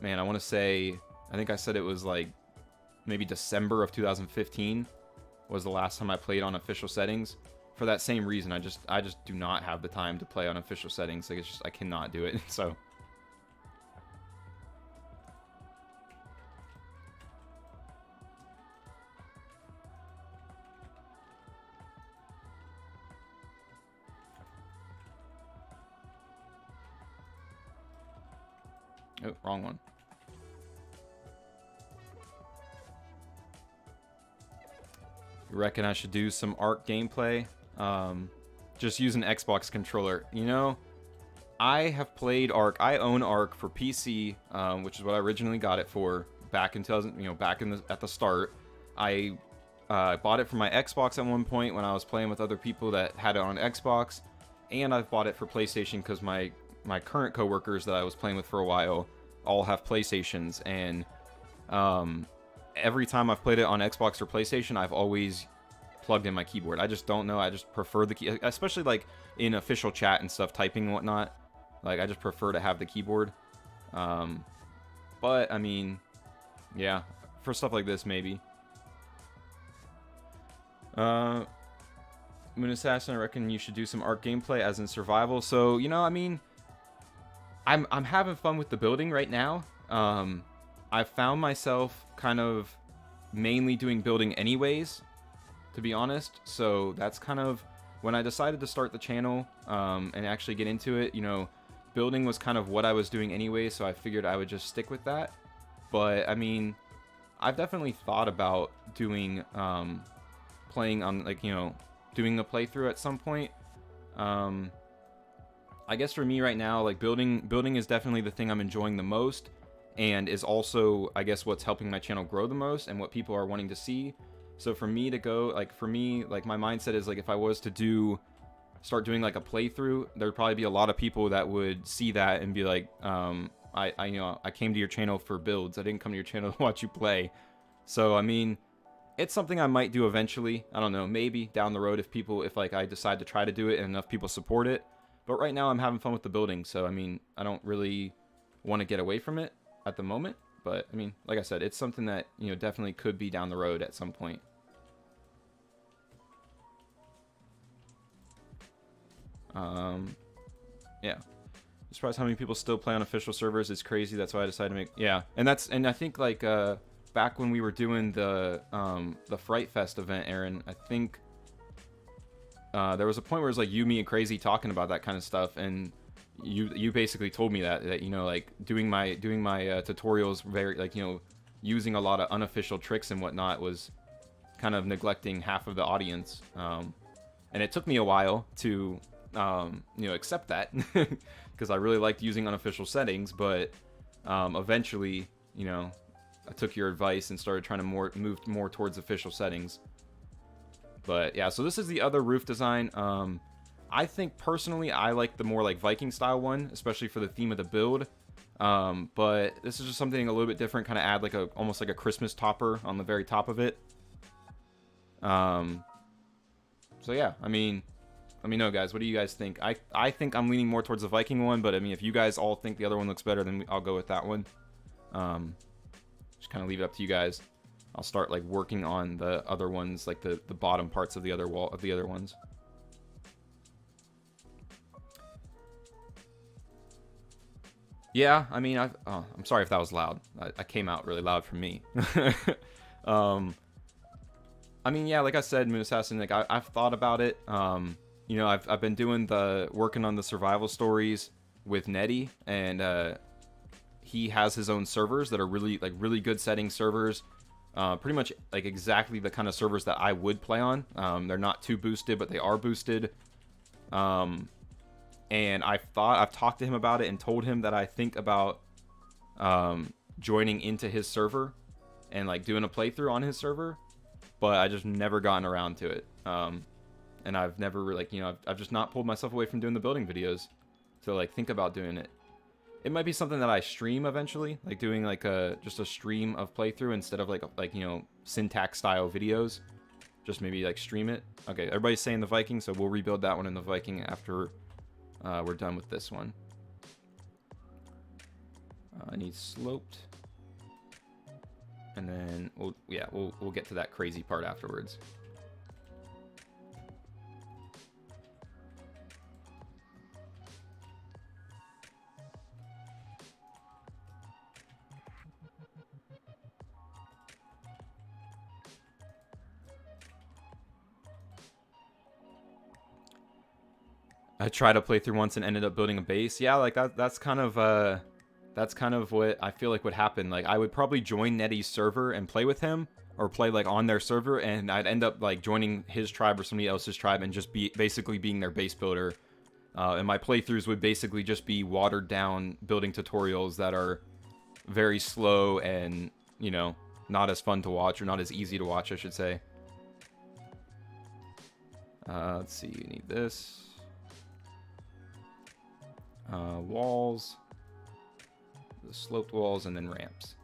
A: I want to say. I think I said it was like maybe December of 2015 was the last time I played on official settings. For that same reason, I just do not have the time to play on official settings. Like, it's just I cannot do it. So. Oh, wrong one. You reckon I should do some Ark gameplay? Just use an Xbox controller. You know, I have played Ark. I own Ark for PC, which is what I originally got it for back in 2000. You know, at the start. I bought it for my Xbox at one point when I was playing with other people that had it on Xbox, and I've bought it for PlayStation because my current coworkers that I was playing with for a while all have PlayStations, and every time I've played it on Xbox or PlayStation, I've always plugged in my keyboard. I just don't know. I just prefer the key, especially like in official chat and stuff, typing and whatnot. Like, I just prefer to have the keyboard. But I mean, yeah, for stuff like this, maybe. Moon Assassin, I reckon you should do some Ark gameplay as in survival. So, you know, I mean, I'm having fun with the building right now. I've found myself kind of mainly doing building anyways, to be honest. So that's kind of when I decided to start the channel and actually get into it. You know, building was kind of what I was doing anyway, so I figured I would just stick with that. But I mean, I've definitely thought about doing playing on, like, you know, doing a playthrough at some point. I guess for me right now, like, building is definitely the thing I'm enjoying the most, and is also, I guess, what's helping my channel grow the most and what people are wanting to see. So for me to go, like, my mindset is, like, if I was to start doing like a playthrough, there'd probably be a lot of people that would see that and be like, I came to your channel for builds. I didn't come to your channel to watch you play. So I mean, it's something I might do eventually. I don't know, maybe down the road if like I decide to try to do it and enough people support it. But right now I'm having fun with the building, so I mean, I don't really want to get away from it at the moment. But I mean, like I said, it's something that, you know, definitely could be down the road at some point. Yeah. I'm surprised how many people still play on official servers. It's crazy. That's why I decided to make, yeah. And I think like back back when we were doing the Fright Fest event, Aaron, I think there was a point where it was like you, me, and Crazy talking about that kind of stuff, and you basically told me that you know, like doing my tutorials very, like, you know, using a lot of unofficial tricks and whatnot was kind of neglecting half of the audience, and it took me a while to you know, accept that because I really liked using unofficial settings, but eventually, you know, I took your advice and started trying to move more towards official settings. But yeah, so this is the other roof design. I think personally I like the more like Viking style one, especially for the theme of the build. But this is just something a little bit different, kind of add like almost like a Christmas topper on the very top of it. So yeah, I mean, let me know, guys. What do you guys think? I think I'm leaning more towards the Viking one, but I mean, if you guys all think the other one looks better, then I'll go with that one. Just kind of leave it up to you guys. I'll start like working on the other ones, like the bottom parts of the other wall of the other ones. Yeah, I mean, I'm sorry if that was loud. I came out really loud for me. I mean, yeah, like I said, Moon Assassin, like I've thought about it. You know, I've been working on the survival stories with Netty, and he has his own servers that are really good setting servers. Pretty much like exactly the kind of servers that I would play on. They're not too boosted, but they are boosted. And I've talked to him about it and told him that I think about joining into his server and like doing a playthrough on his server, but I just never gotten around to it. And I've never really, like, you know, I've just not pulled myself away from doing the building videos to like think about doing it. It might be something that I stream eventually, like doing like just a stream of playthrough instead of like you know, syntax style videos. Just maybe like stream it. Okay, everybody's saying the Viking, so we'll rebuild that one in the Viking after we're done with this one. I need sloped, and then we'll get to that crazy part afterwards. I tried to play through once and ended up building a base. Yeah, like that's kind of what I feel like would happen. Like I would probably join Netty's server and play with him, or play like on their server, and I'd end up like joining his tribe or somebody else's tribe and just basically being their base builder. And my playthroughs would basically just be watered down building tutorials that are very slow and, you know, not as fun to watch, or not as easy to watch, I should say. Let's see, you need this. Walls, the sloped walls, and then ramps.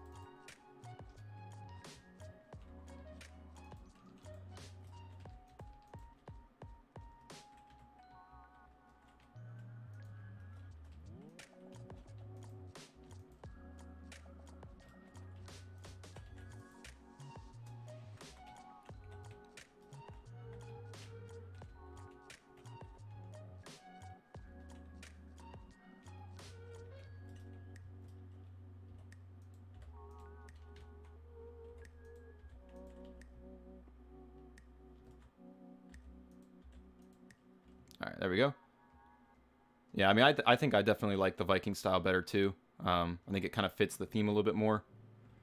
A: All right, there we go. Yeah, I mean, I think I definitely like the Viking style better too. I think it kind of fits the theme a little bit more.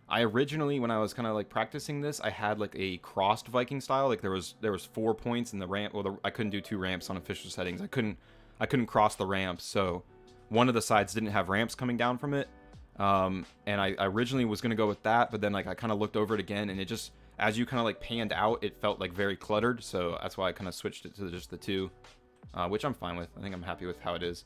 A: I originally, when I was kind of like practicing this, I had like a crossed Viking style. Like there was 4 points in the ramp. Well, I couldn't do 2 ramps on official settings. I couldn't cross the ramps, so one of the sides didn't have ramps coming down from it. And I originally was gonna go with that, but then like I kind of looked over it again, and it just, as you kind of like panned out, it felt like very cluttered. So that's why I kind of switched it to just the 2. Which I'm fine with. I think I'm happy with how it is.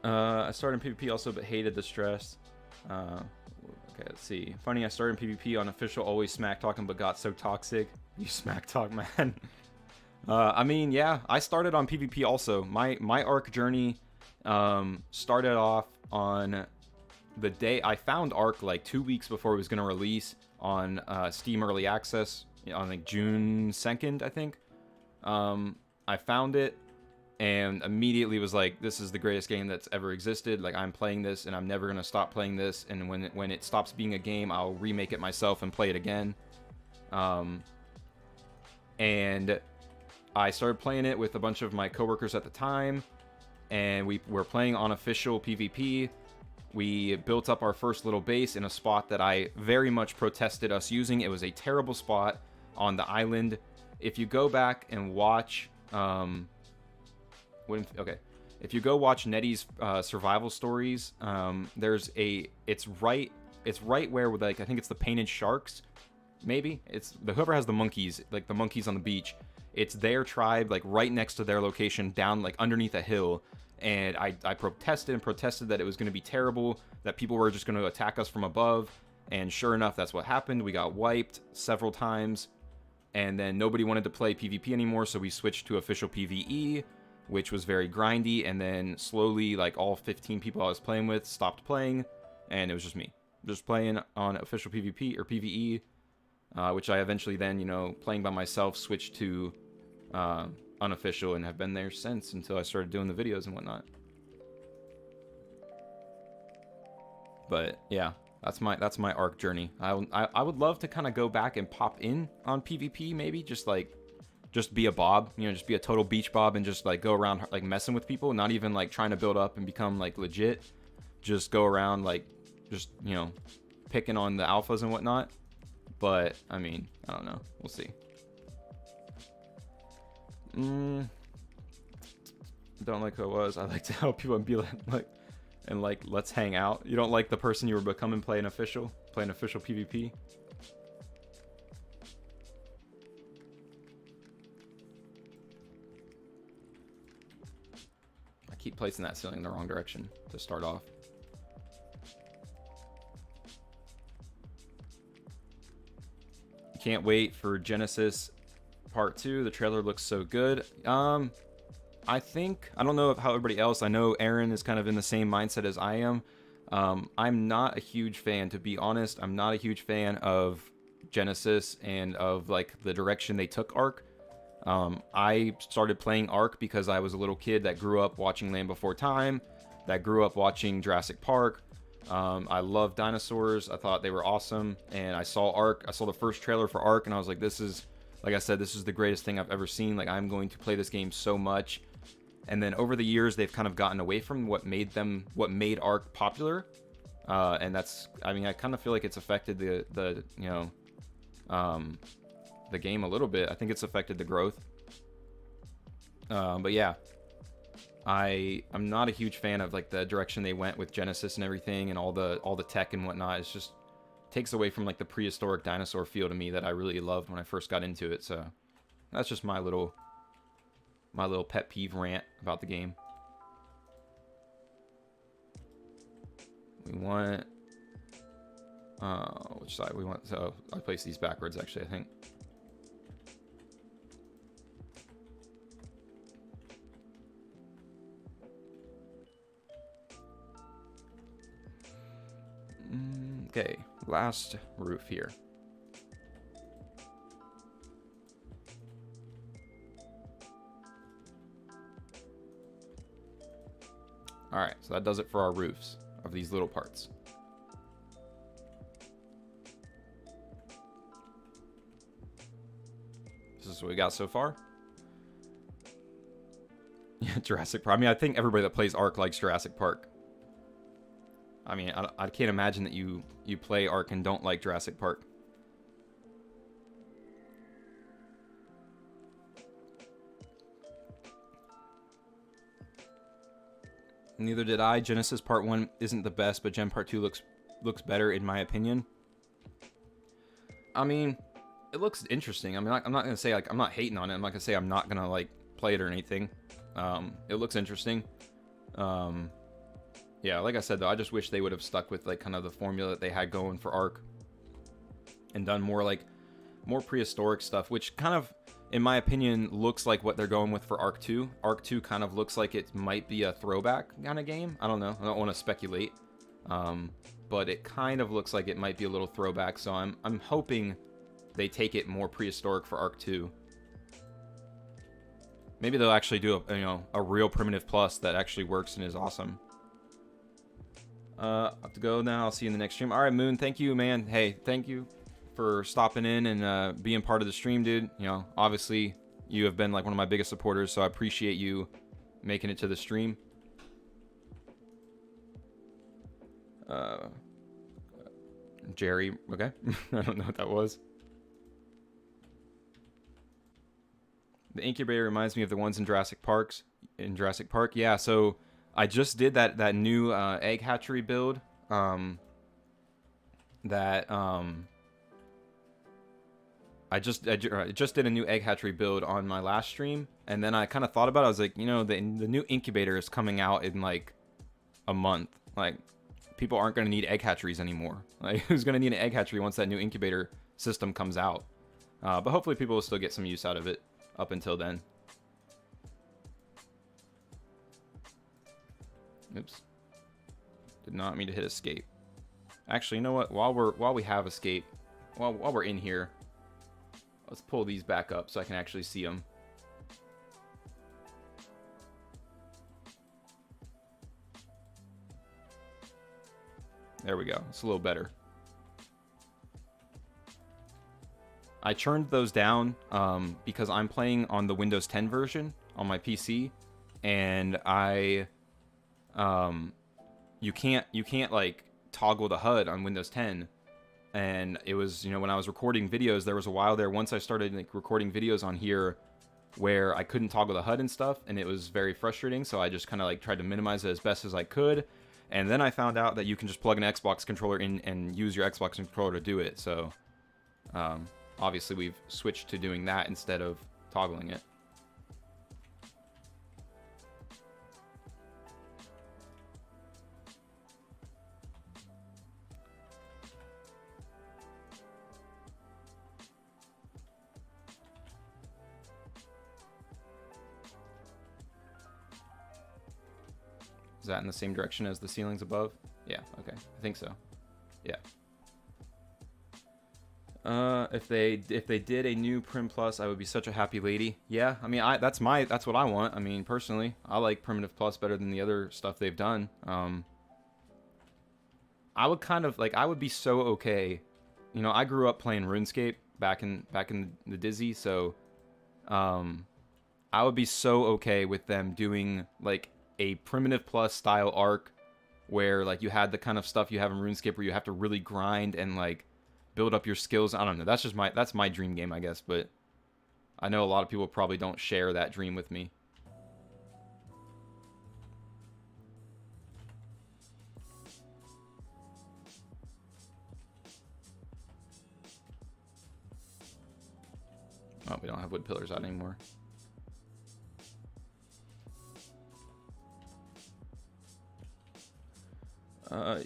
A: I started in PvP also, but hated the stress. Okay, let's see. Funny, I started in PvP on official, always smack talking, but got so toxic. You smack talk, man. I mean, yeah, I started on PvP also. My ARC journey started off on the day I found Ark like 2 weeks before it was gonna release on Steam Early Access on like June 2nd, I think. I found it and immediately was like, this is the greatest game that's ever existed. Like, I'm playing this and I'm never gonna stop playing this. And when it stops being a game, I'll remake it myself and play it again. And I started playing it with a bunch of my coworkers at the time, and we were playing on official PvP. We built up our first little base in a spot that I very much protested us using. It was a terrible spot on the island. If you go back and watch, if you go watch Nettie's survival stories, it's right where, like, I think it's the painted sharks. Maybe it's whoever has the monkeys, like the monkeys on the beach. It's their tribe, like right next to their location, down like underneath a hill. And I protested that it was going to be terrible, that people were just going to attack us from above. And sure enough, that's what happened. We got wiped several times, and then nobody wanted to play PvP anymore, so we switched to official PvE, which was very grindy. And then slowly, like, all 15 people I was playing with stopped playing, and it was just me just playing on official PvP or PvE. Which I eventually then, playing by myself, switched to unofficial and have been there since, until I started doing the videos and whatnot. But yeah, that's my Ark journey. I would love to kind of go back and pop in on PvP, maybe just be a Bob, just be a total beach Bob and just like go around like messing with people, not even like trying to build up and become like legit. Just go around like just picking on the alphas and whatnot. But, I mean, I don't know. We'll see. Don't like who I was. I like to help people and be like, let's hang out. You don't like the person you were becoming playing official PvP? I keep placing that ceiling in the wrong direction to start off. Can't wait for Genesis Part 2. The trailer looks so good. I don't know how everybody else. I know Aaron is kind of in the same mindset as I am. I'm not a huge fan, to be honest. I'm not a huge fan of Genesis and of like the direction they took Ark. I started playing Ark because I was a little kid that grew up watching Land Before Time, that grew up watching Jurassic Park. I love dinosaurs. I thought they were awesome, and I saw Ark. I saw the first trailer for Ark, and I was like, this is, like I said, this is the greatest thing I've ever seen. Like, I'm going to play this game so much. And then over the years, they've kind of gotten away from what made Ark popular. And that's, I mean, I kind of feel like it's affected the game a little bit. I think it's affected the growth. But yeah. I'm not a huge fan of like the direction they went with Genesis and everything, and all the tech and whatnot. It's just takes away from like the prehistoric dinosaur feel to me that I really loved when I first got into it. So that's just my little pet peeve rant about the game. We want which side we want? So I placed these backwards actually, I think. Okay, last roof here. All right, so that does it for our roofs of these little parts. This is what we got so far. Yeah, Jurassic Park. I mean, I think everybody that plays Ark likes Jurassic Park. I mean, I can't imagine that you play Ark and don't like Jurassic Park. Neither did I. Genesis Part 1 isn't the best, but Gen Part 2 looks better in my opinion. I mean, it looks interesting. I mean, I'm not going to say, like, I'm not hating on it. I'm not going to say I'm not going to, like, play it or anything. It looks interesting. Yeah, like I said, though, I just wish they would have stuck with, like, kind of the formula that they had going for Ark and done more prehistoric stuff, which kind of, in my opinion, looks like what they're going with for Ark 2. Ark 2 kind of looks like it might be a throwback kind of game. I don't know. I don't want to speculate. But it kind of looks like it might be a little throwback, so I'm hoping they take it more prehistoric for Arc 2. Maybe they'll actually do a real Primitive Plus that actually works and is awesome. I have to go now. I'll see you in the next stream. All right, Moon, thank you, man. Hey, thank you for stopping in and being part of the stream, dude. You know, obviously you have been like one of my biggest supporters, so I appreciate you making it to the stream. Jerry, okay. I don't know what that was. The incubator reminds me of the ones in Jurassic Park. Yeah, so I just did that new egg hatchery build. I just did a new egg hatchery build on my last stream, and then I kind of thought about it. I was like, you know, the new incubator is coming out in like a month. Like, people aren't going to need egg hatcheries anymore. Like, who's going to need an egg hatchery once that new incubator system comes out? But hopefully people will still get some use out of it up until then. Oops. Did not mean to hit escape. Actually, you know what? While we have escape, while we're in here, let's pull these back up so I can actually see them. There we go. It's a little better. I churned those down because I'm playing on the Windows 10 version on my PC, and you can't like toggle the HUD on Windows 10. And it was, you know, when I was recording videos, there was a while there once I started like recording videos on here where I couldn't toggle the HUD and stuff, and it was very frustrating. So I just kind of like tried to minimize it as best as I could. And then I found out that you can just plug an Xbox controller in and use your Xbox controller to do it. So obviously we've switched to doing that instead of toggling it. Is that in the same direction as the ceilings above? Yeah, okay. I think so. Yeah. If they did a new Prim Plus, I would be such a happy lady. Yeah, I mean, that's what I want. I mean, personally, I like Primitive Plus better than the other stuff they've done. I would kind of like, I would be so okay. You know, I grew up playing RuneScape back in the Dizzy, so I would be so okay with them doing like a Primitive Plus style arc where like you had the kind of stuff you have in RuneScape where you have to really grind and like build up your skills. I don't know. That's my dream game, I guess, but I know a lot of people probably don't share that dream with me. Oh, we don't have wood pillars out anymore.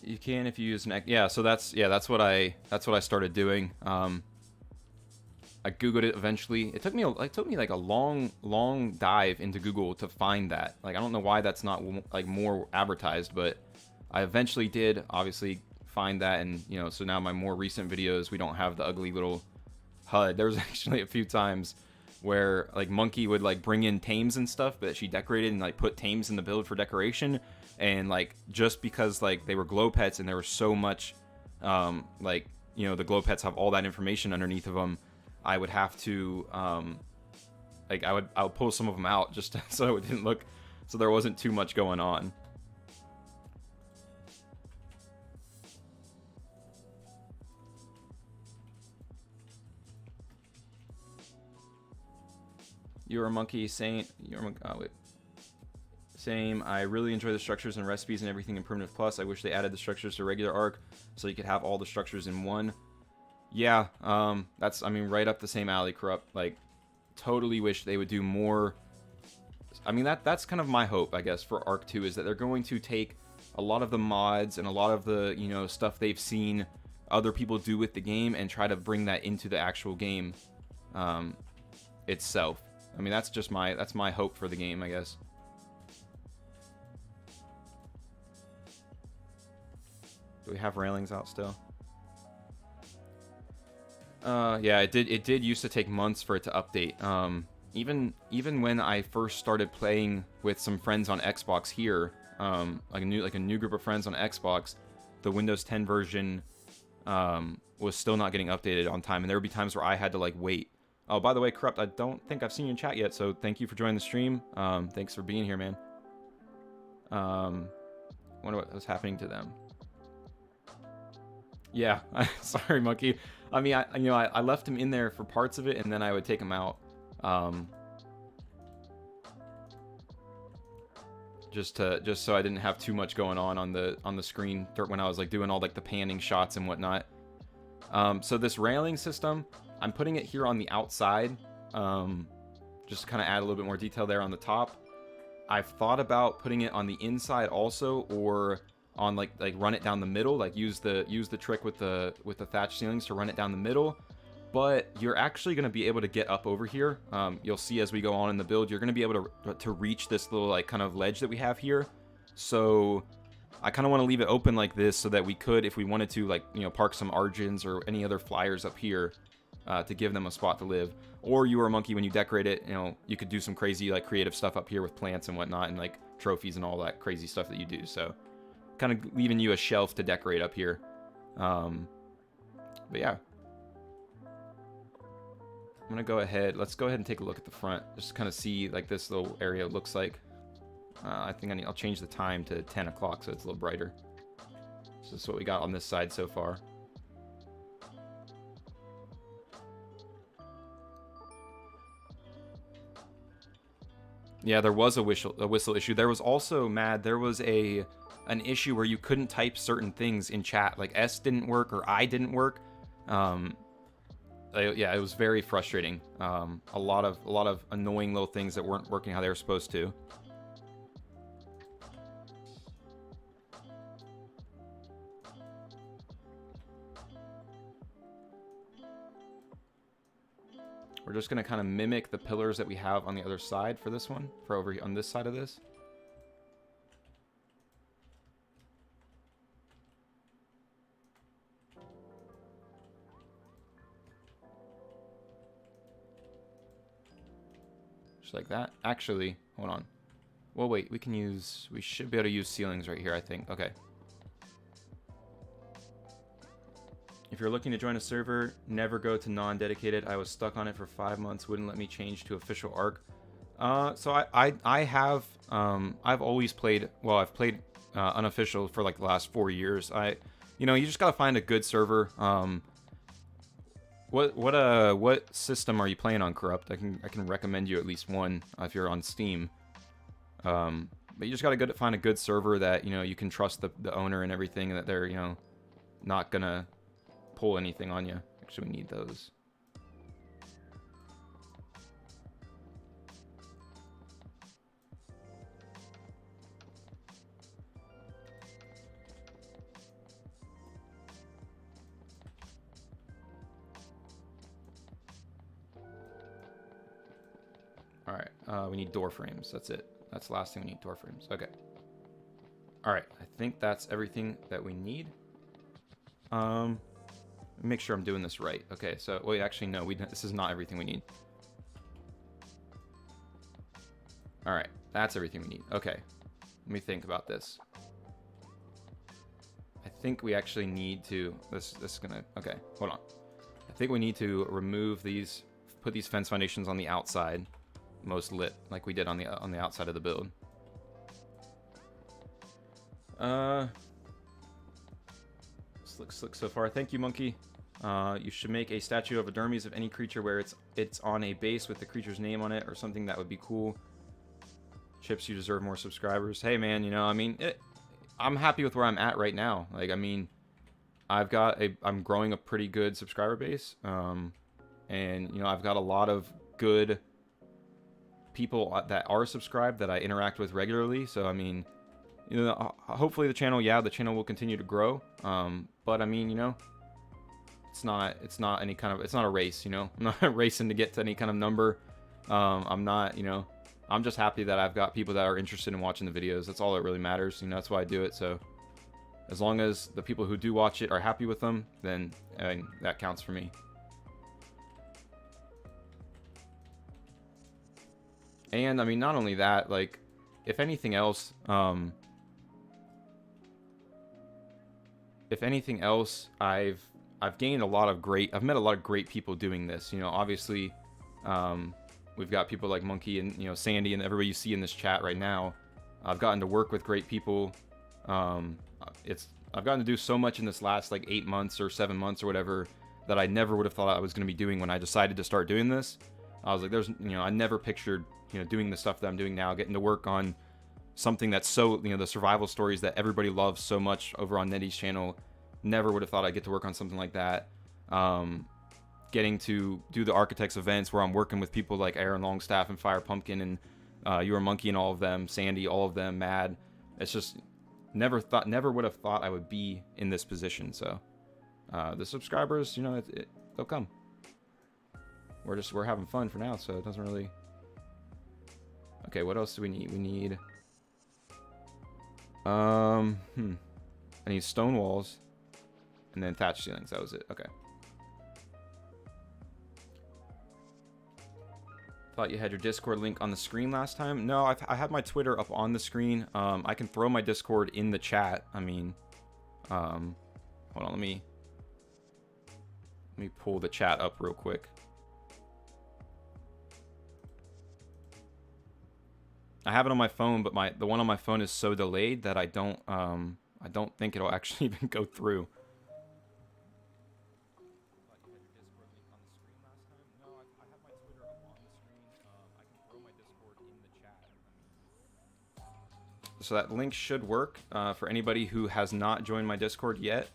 A: You can if you use an so that's what I started doing. I googled it eventually. It took me like a long dive into Google to find that. Like, I don't know why that's not like more advertised, but I eventually did obviously find that, and you know, so now my more recent videos we don't have the ugly little HUD. There was actually a few times where like Monkey would like bring in tames and stuff that she decorated and like put tames in the build for decoration. And like just because like they were glow pets and there was so much like, you know, the glow pets have all that information underneath of them, I would have to like I would pull some of them out just so it didn't look, so there wasn't too much going on. You're a monkey saint. You're a monkey. Oh, wait. Same. I really enjoy the structures and recipes and everything in Primitive Plus. I wish they added the structures to regular Arc so you could have all the structures in one. Yeah, that's, I mean, right up the same alley, Corrupt. Like, totally wish they would do more. I mean, that's kind of my hope, I guess, for Arc 2, is that they're going to take a lot of the mods and a lot of the, you know, stuff they've seen other people do with the game and try to bring that into the actual game itself. I mean, that's my hope for the game, I guess. Do we have railings out still? Yeah, it did used to take months for it to update. Even when I first started playing with some friends on Xbox here, like a new group of friends on Xbox, the Windows 10 version was still not getting updated on time, and there would be times where I had to like wait. Oh, by the way, Corrupt, I don't think I've seen you in chat yet, so thank you for joining the stream. Thanks for being here, man. Wonder what was happening to them. Yeah, sorry, Monkey. I mean, I left him in there for parts of it, and then I would take him out. Just so I didn't have too much going on the screen when I was like doing all like the panning shots and whatnot. So this railing system, I'm putting it here on the outside, just to kind of add a little bit more detail there on the top. I've thought about putting it on the inside also, or on like run it down the middle, like use the trick with the thatch ceilings to run it down the middle. But you're actually going to be able to get up over here. You'll see as we go on in the build, you're going to be able to reach this little like kind of ledge that we have here. So I kind of want to leave it open like this so that we could, if we wanted to, like, you know, park some Argents or any other flyers up here to give them a spot to live. Or you or a monkey, when you decorate it, you know, you could do some crazy like creative stuff up here with plants and whatnot, and like trophies and all that crazy stuff that you do. So kind of leaving you a shelf to decorate up here. But yeah. I'm gonna go ahead. Let's go ahead and take a look at the front, just to kind of see like this little area looks like. I think I'll change the time to 10 o'clock so it's a little brighter. So this is what we got on this side so far. Yeah, there was a whistle issue. There was also, Mad, there was an issue where you couldn't type certain things in chat, like S didn't work or I didn't work. Yeah, it was very frustrating. A lot of annoying little things that weren't working how they were supposed to. We're just gonna kind of mimic the pillars that we have on the other side for this one, for over on this side of this. Just like that. Actually, hold on. Well, wait, we should be able to use ceilings right here, I think. Okay. If you're looking to join a server, never go to non-dedicated. I was stuck on it for 5 months, wouldn't let me change to official arc. So I've always played, well, I've played unofficial for like the last 4 years. You know, you just gotta find a good server. What system are you playing on, Corrupt? I can recommend you at least one if you're on Steam. But you just gotta find a good server that, you know, you can trust the owner and everything, and that they're, you know, not gonna pull anything on you. Actually, we need those. All right, we need door frames. That's it. That's the last thing we need, door frames. Okay. All right, I think that's everything that we need. Make sure I'm doing this right. Okay, so wait, actually no, this is not everything we need. All right, that's everything we need. Okay, let me think about this. I think we actually need to. This is gonna. Okay, hold on. I think we need to remove these. Put these fence foundations on the outside, most lit, like we did on the outside of the build. Looks so far. Thank you, Monkey. You should make a statue of a Dermis of any creature where it's on a base with the creature's name on it or something. That would be cool. Chips, you deserve more subscribers. Hey, man, you know, I mean, I'm happy with where I'm at right now. Like, I mean, I'm growing a pretty good subscriber base. And, you know, I've got a lot of good people that are subscribed that I interact with regularly. So, I mean, you know, hopefully the channel will continue to grow. But I mean, you know, it's not any kind of, it's not a race, you know. I'm not racing to get to any kind of number. I'm not, you know, I'm just happy that I've got people that are interested in watching the videos. That's all that really matters. You know, that's why I do it. So as long as the people who do watch it are happy with them, then that counts for me. And I mean, not only that, like, if anything else, I've gained a lot of I've met a lot of great people doing this. You know, obviously, we've got people like Monkey and, you know, Sandy and everybody you see in this chat right now. I've gotten to work with great people. I've gotten to do so much in this last like 8 months or 7 months or whatever that I never would have thought I was going to be doing when I decided to start doing this. I was like, I never pictured, you know, doing the stuff that I'm doing now, getting to work on something that's so, you know, the survival stories that everybody loves so much over on Nettie's channel. Never would have thought I'd get to work on something like that. Getting to do the Architects events where I'm working with people like Aaron Longstaff and Fire Pumpkin and You're Monkey and all of them, Sandy, all of them, Mad. It's just never would have thought I would be in this position. So the subscribers, you know, they'll come. We're having fun for now, so it doesn't really. Okay, what else do we need? We need I need stone walls and then thatched ceilings. That was it. Okay. Thought you had your Discord link on the screen last time. No, I had my Twitter up on the screen. I can throw my Discord in the chat. I mean, hold on, let me pull the chat up real quick. I have it on my phone, but the one on my phone is so delayed that I don't think it'll actually even go through. So that link should work for anybody who has not joined my Discord yet.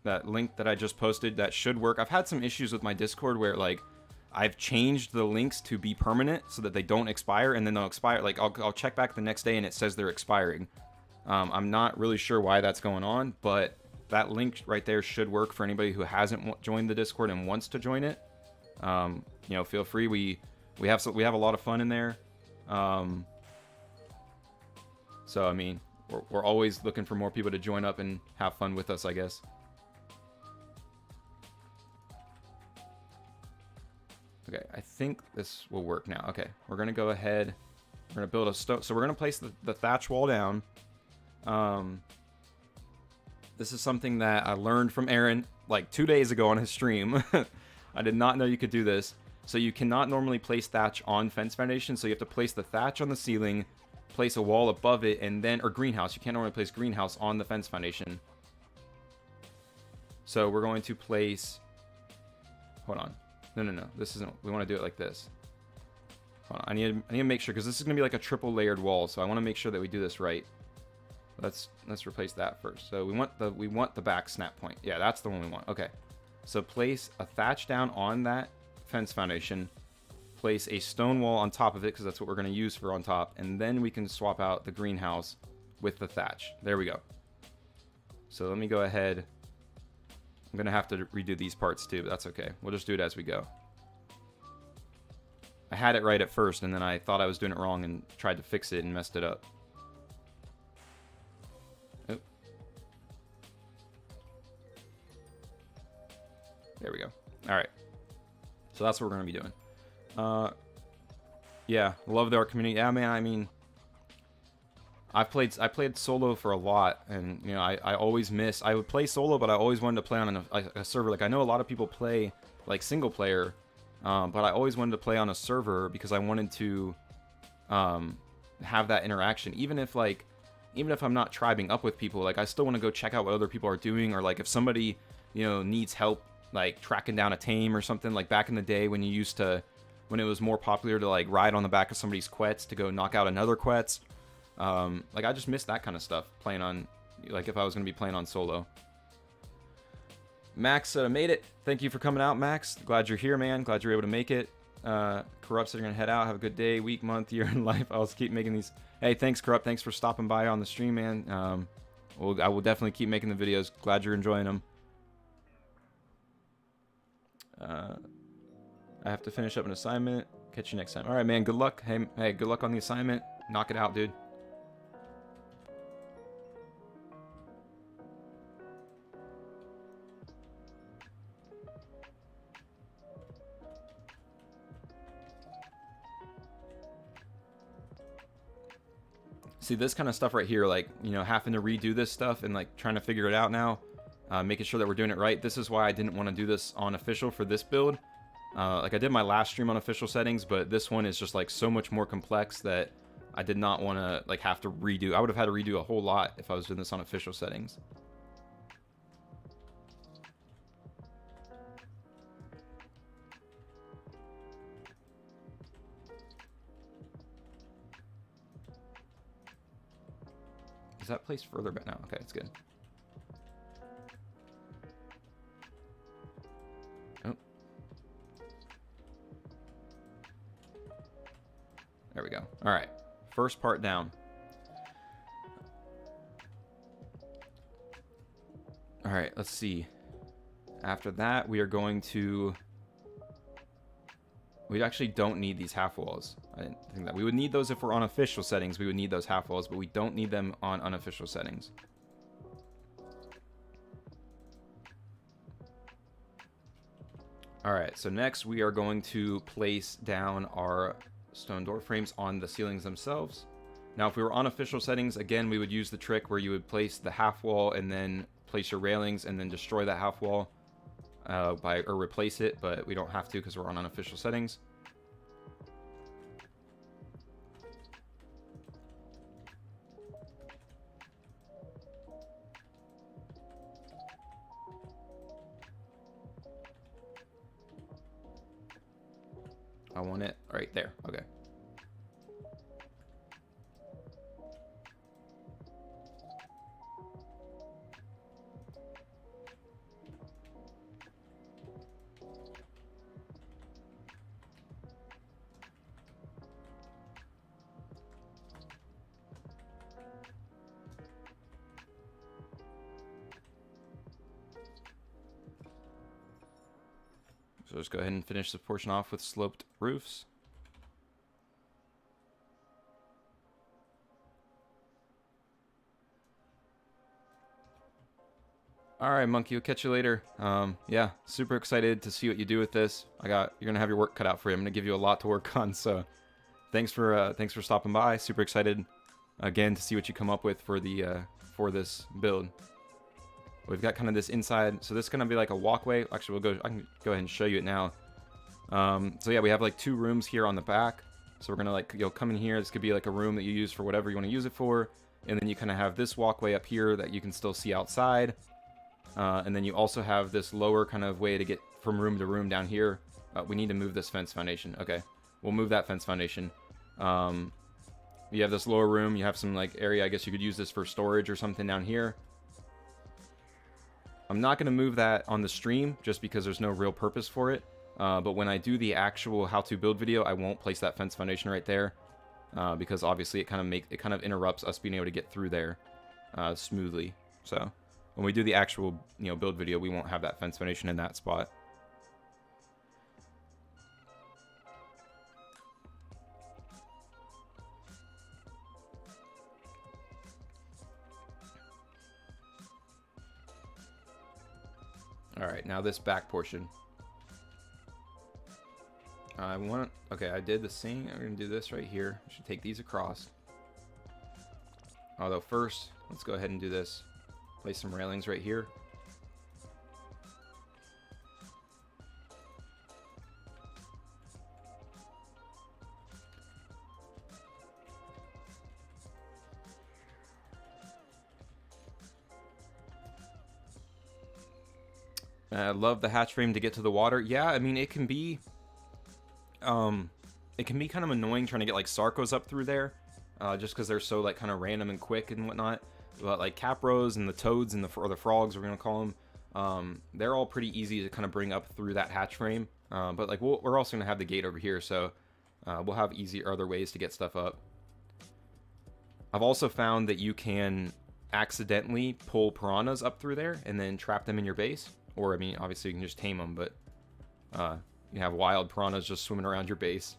A: That link that I just posted, that should work. I've had some issues with my Discord where, like, I've changed the links to be permanent so that they don't expire, and then they'll expire. Like, I'll check back the next day and it says they're expiring. I'm not really sure why that's going on, but that link right there should work for anybody who hasn't joined the Discord and wants to join it. You know, feel free. We have a lot of fun in there. So I mean, we're always looking for more people to join up and have fun with us, I guess. Okay, I think this will work now. Okay, we're gonna go ahead. We're gonna build a stone. So we're gonna place the thatch wall down. This is something that I learned from Aaron like 2 days ago on his stream. I did not know you could do this. So you cannot normally place thatch on fence foundation. So you have to place the thatch on the ceiling, place a wall above it, and then, or greenhouse. You can't normally place greenhouse on the fence foundation. So we're going to place, hold on. No. This isn't, we want to do it like this. Hold on. I need to make sure, because this is going to be like a triple layered wall. So I want to make sure that we do this right. Let's replace that first. So we want the back snap point. Yeah, that's the one we want. Okay. So place a thatch down on that fence foundation, place a stone wall on top of it, because that's what we're going to use for on top, and then we can swap out the greenhouse with the thatch. There we go. So let me go ahead. I'm going to have to redo these parts too, but that's okay. We'll just do it as we go. I had it right at first, and then I thought I was doing it wrong and tried to fix it and messed it up. Oh. There we go. All right. So that's what we're going to be doing. Yeah, love the art community. Yeah, man, I mean, I played solo for a lot, and, you know, I always miss. I would play solo, but I always wanted to play on a server. Like, I know a lot of people play, like, single player, but I always wanted to play on a server because I wanted to have that interaction. Even if I'm not tribing up with people, like, I still want to go check out what other people are doing, or, like, if somebody, you know, needs help, like, tracking down a tame or something, like back in the day when it was more popular to, like, ride on the back of somebody's quets to go knock out another quets. Like, I just miss that kind of stuff playing on, like, if I was going to be playing on solo. Max made it. Thank you for coming out, Max. Glad you're here, man. Glad you're able to make it. Corrupts are going to head out. Have a good day, week, month, year in life. I'll keep making these. Hey, thanks, Corrupt. Thanks for stopping by on the stream, man. I will definitely keep making the videos. Glad you're enjoying them. I have to finish up an assignment. Catch you next time. All right, man. Good luck. Hey, good luck on the assignment. Knock it out, dude. See, this kind of stuff right here, like, you know, having to redo this stuff and like trying to figure it out now, making sure that we're doing it right. This is why I didn't want to do this on official for this build. Like I did my last stream on official settings, but this one is just like so much more complex that I did not want to like have to redo. I would have had to redo a whole lot if I was doing this on official settings. Is that placed further back now? Okay, it's good. Oh. There we go. All right. First part down. All right, let's see. After that, we are going to... We actually don't need these half walls. I didn't think that. We would need those if we're on official settings. We would need those half walls, but we don't need them on unofficial settings. All right, so next we are going to place down our stone door frames on the ceilings themselves. Now, if we were on official settings, again, we would use the trick where you would place the half wall and then place your railings and then destroy that half wall. Or replace it, but we don't have to because we're on unofficial settings. I want it right there. Okay. So let's go ahead and finish this portion off with sloped roofs. All right, Monkey, we'll catch you later. Yeah, super excited to see what you do with this. You're gonna have your work cut out for you. I'm gonna give you a lot to work on. So, thanks for stopping by. Super excited again to see what you come up with for the for this build. We've got kind of this inside, so this is gonna be like a walkway. Actually, I can go ahead and show you it now. So yeah, we have like 2 rooms here on the back. So we're gonna like come in here. This could be like a room that you use for whatever you want to use it for, and then you kind of have this walkway up here that you can still see outside. And then you also have this lower kind of way to get from room to room down here. We need to move this fence foundation. Okay, we'll move that fence foundation. You have this lower room. You have some like area. I guess you could use this for storage or something down here. I'm not going to move that on the stream just because there's no real purpose for it. But when I do the actual how to build video, I won't place that fence foundation right there because obviously it kind of interrupts us being able to get through there smoothly. So when we do the actual build video, we won't have that fence foundation in that spot. All right, now this back portion. Okay, I did the same. I'm gonna do this right here. I should take these across. Although first, let's go ahead and do this. Place some railings right here. I love the hatch frame to get to the water. Yeah, I mean, it can be kind of annoying trying to get like Sarcos up through there, just because they're so like kind of random and quick and whatnot. But like Capros and the Toads and the Frogs, we're gonna call them, they're all pretty easy to kind of bring up through that hatch frame. But like we're also gonna have the gate over here, so we'll have other ways to get stuff up. I've also found that you can accidentally pull piranhas up through there and then trap them in your base. Or, I mean, obviously you can just tame them, but you have wild piranhas just swimming around your base.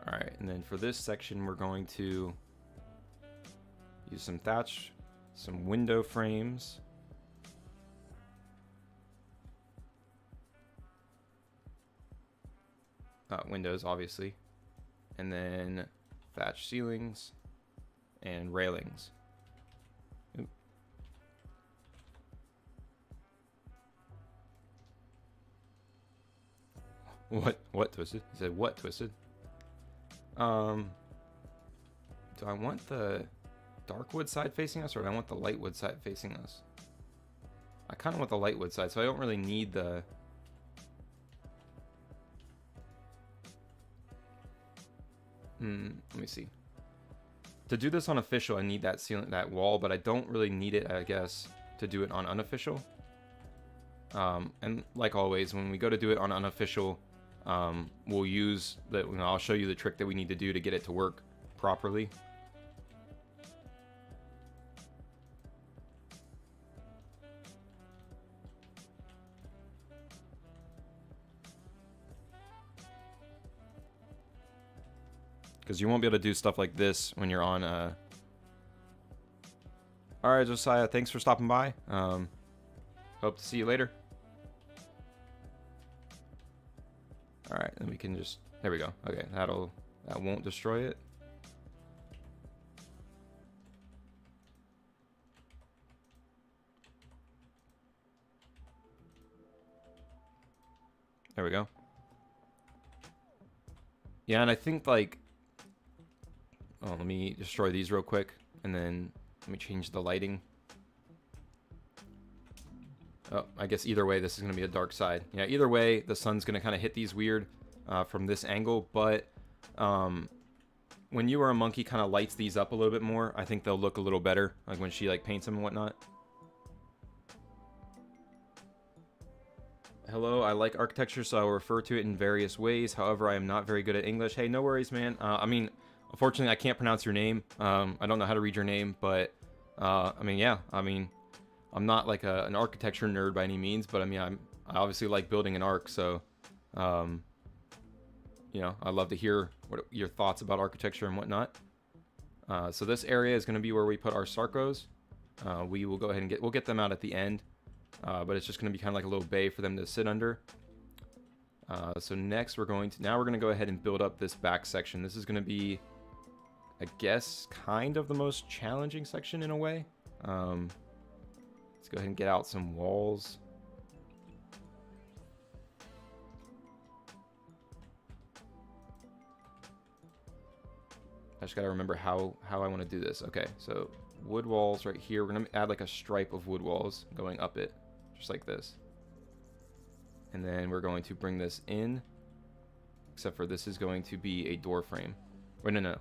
A: All right, and then for this section, we're going to use some thatch, some window frames. Windows, obviously. And then thatch ceilings and railings. Oop. What, Twisted? He said, what, Twisted? Do I want the dark wood side facing us, or do I want the light wood side facing us? I kind of want the light wood side, so I don't really need the... let me see. To do this on official, I need that ceiling, that wall, but I don't really need it, I guess, to do it on unofficial. And like always, when we go to do it on unofficial, we'll use the, I'll show you the trick that we need to do to get it to work properly. Because you won't be able to do stuff like this when you're on Alright, Josiah, thanks for stopping by. Hope to see you later. Alright, then we can just... There we go. Okay, that won't destroy it. There we go. Yeah, and I think, like... Oh, let me destroy these real quick, and then let me change the lighting. Oh, I guess either way, this is going to be a dark side. Yeah, either way, the sun's going to kind of hit these weird from this angle, but when You Are a Monkey kind of lights these up a little bit more, I think they'll look a little better, like when she like paints them and whatnot. Hello, I like architecture, so I will refer to it in various ways. However, I am not very good at English. Hey, no worries, man. I mean... Unfortunately, I can't pronounce your name. I don't know how to read your name, but I mean, yeah. I mean, I'm not like an architecture nerd by any means, but I mean, I obviously like building an arc, so you know, I'd love to hear what your thoughts about architecture and whatnot. So this area is going to be where we put our Sarcos. We will go ahead and we'll get them out at the end, but it's just going to be kind of like a little bay for them to sit under. So next we're going to go ahead and build up this back section. This is going to be, I guess, kind of the most challenging section in a way. Let's go ahead and get out some walls. I just gotta remember how I want to do this. Okay, so wood walls right here. We're gonna add like a stripe of wood walls going up it, just like this. And then we're going to bring this in, except for this is going to be a door frame. Wait, no,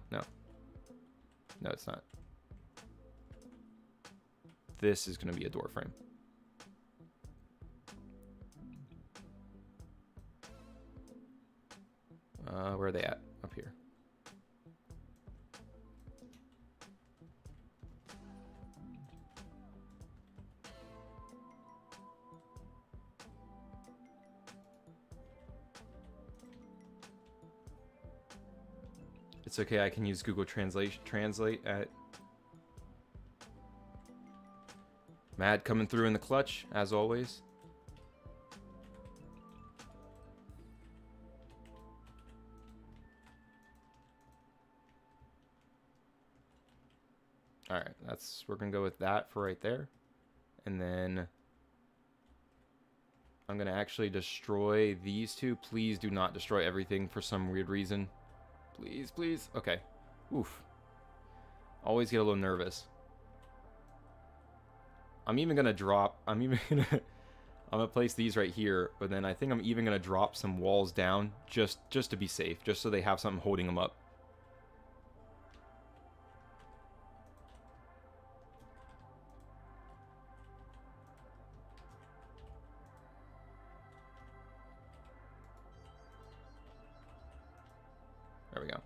A: it's not. This is going to be a door frame. Where are they at? Up here. It's okay, I can use Google Translate at... Mad coming through in the clutch, as always. Alright, we're gonna go with that for right there. And then I'm gonna actually destroy these two. Please do not destroy everything for some weird reason. Please, please. Okay. Oof. Always get a little nervous. I'm gonna place these right here, but then I think I'm even gonna drop some walls down just to be safe, just so they have something holding them up. There we go.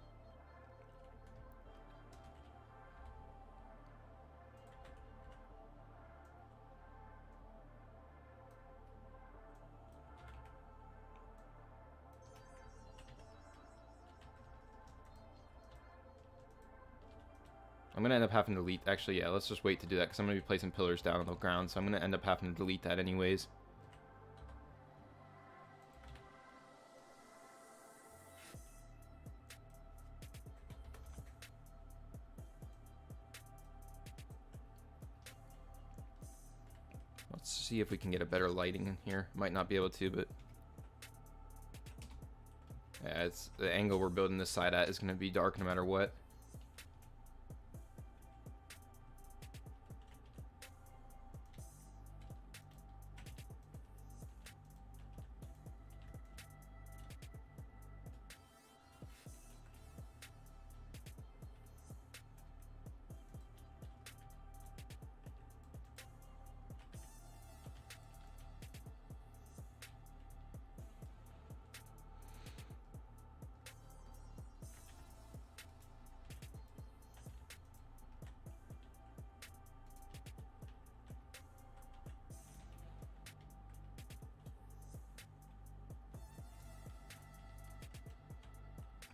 A: I'm going to end up having to delete... Actually, yeah, let's just wait to do that because I'm going to be placing pillars down on the ground. So I'm going to end up having to delete that anyways. Let's see if we can get a better lighting in here. Might not be able to, but... yeah, it's the angle we're building this side at is going to be dark no matter what.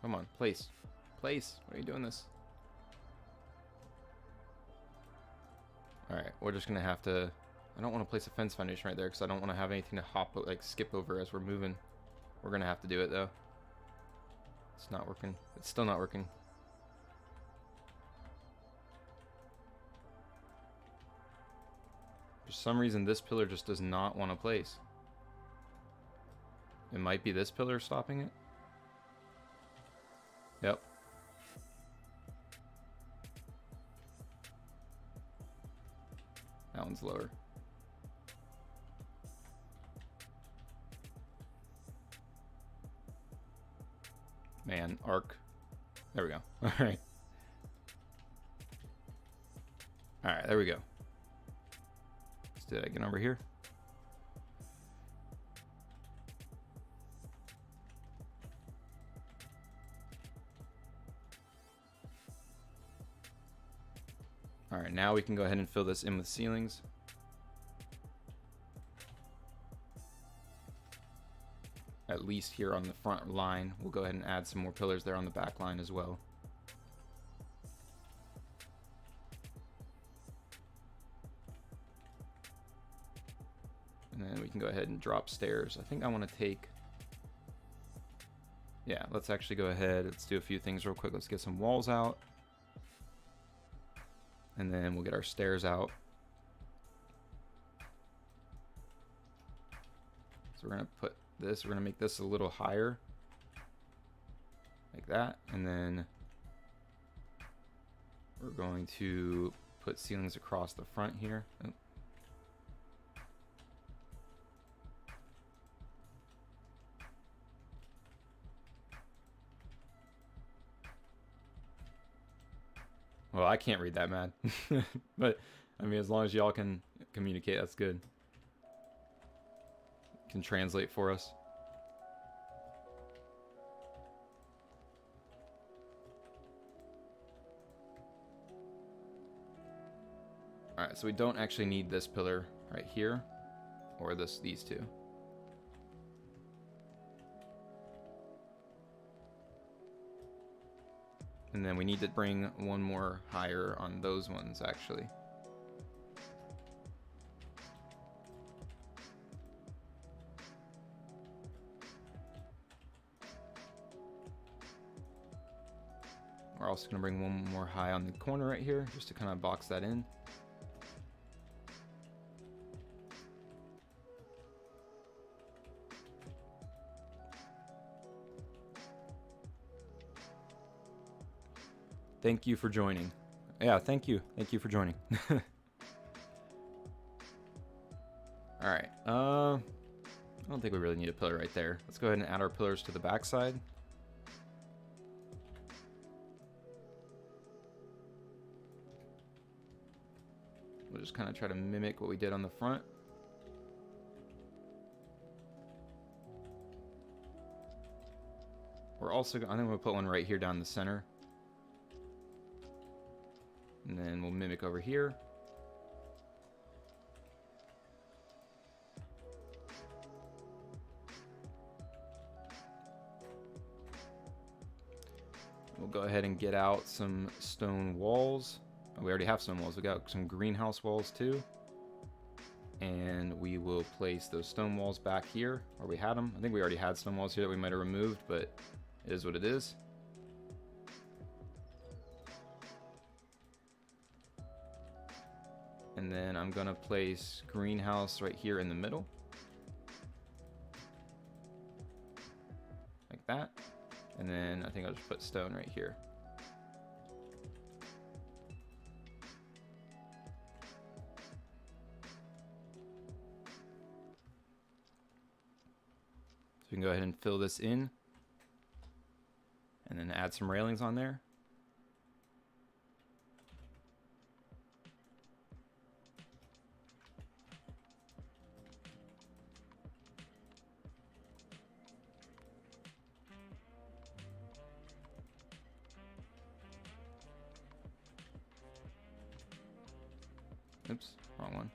A: Come on, place. Place. Why are you doing this? Alright, we're just going to have to... I don't want to place a fence foundation right there because I don't want to have anything to like, skip over as we're moving. We're going to have to do it, though. It's not working. It's still not working. For some reason, this pillar just does not want to place. It might be this pillar stopping it. Yep. That one's lower. Man, arc. There we go. All right. All right, there we go. Let's do that again over here. All right, now we can go ahead and fill this in with ceilings. At least here on the front line. We'll go ahead and add some more pillars there on the back line as well. And then we can go ahead and drop stairs. I think I want to take... yeah, let's actually go ahead. Let's do a few things real quick. Let's get some walls out. And then we'll get our stairs out. So we're going to put this, we're going to make this a little higher. Like that. And then we're going to put ceilings across the front here. Oh. Well, I can't read that, man. But, I mean, as long as y'all can communicate, that's good. Can translate for us. Alright, so we don't actually need this pillar right here. Or these two. And then we need to bring one more higher on those ones, actually. We're also going to bring one more high on the corner right here, just to kind of box that in. Thank you for joining. Yeah, thank you. Thank you for joining. Alright. I don't think we really need a pillar right there. Let's go ahead and add our pillars to the back side. We'll just kind of try to mimic what we did on the front. We're also, I think we'll put one right here down the center. And then we'll mimic over here. We'll go ahead and get out some stone walls. Oh, we already have stone walls. We got some greenhouse walls too. And we will place those stone walls back here where we had them. I think we already had stone walls here that we might have removed, but it is what it is. And then I'm gonna place greenhouse right here in the middle. Like that. And then I think I'll just put stone right here. So we can go ahead and fill this in. And then add some railings on there. Oops, wrong one.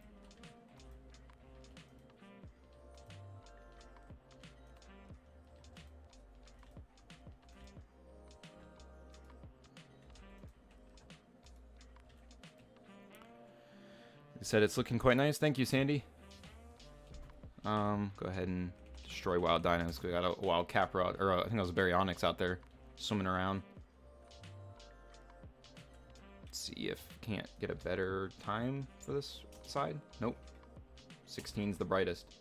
A: Like I said, it's looking quite nice. Thank you, Sandy. Go ahead and destroy wild dinos. We got a wild caprod, or I think it was a baryonyx out there swimming around. See if can't get a better time for this side. Nope. 16 is the brightest.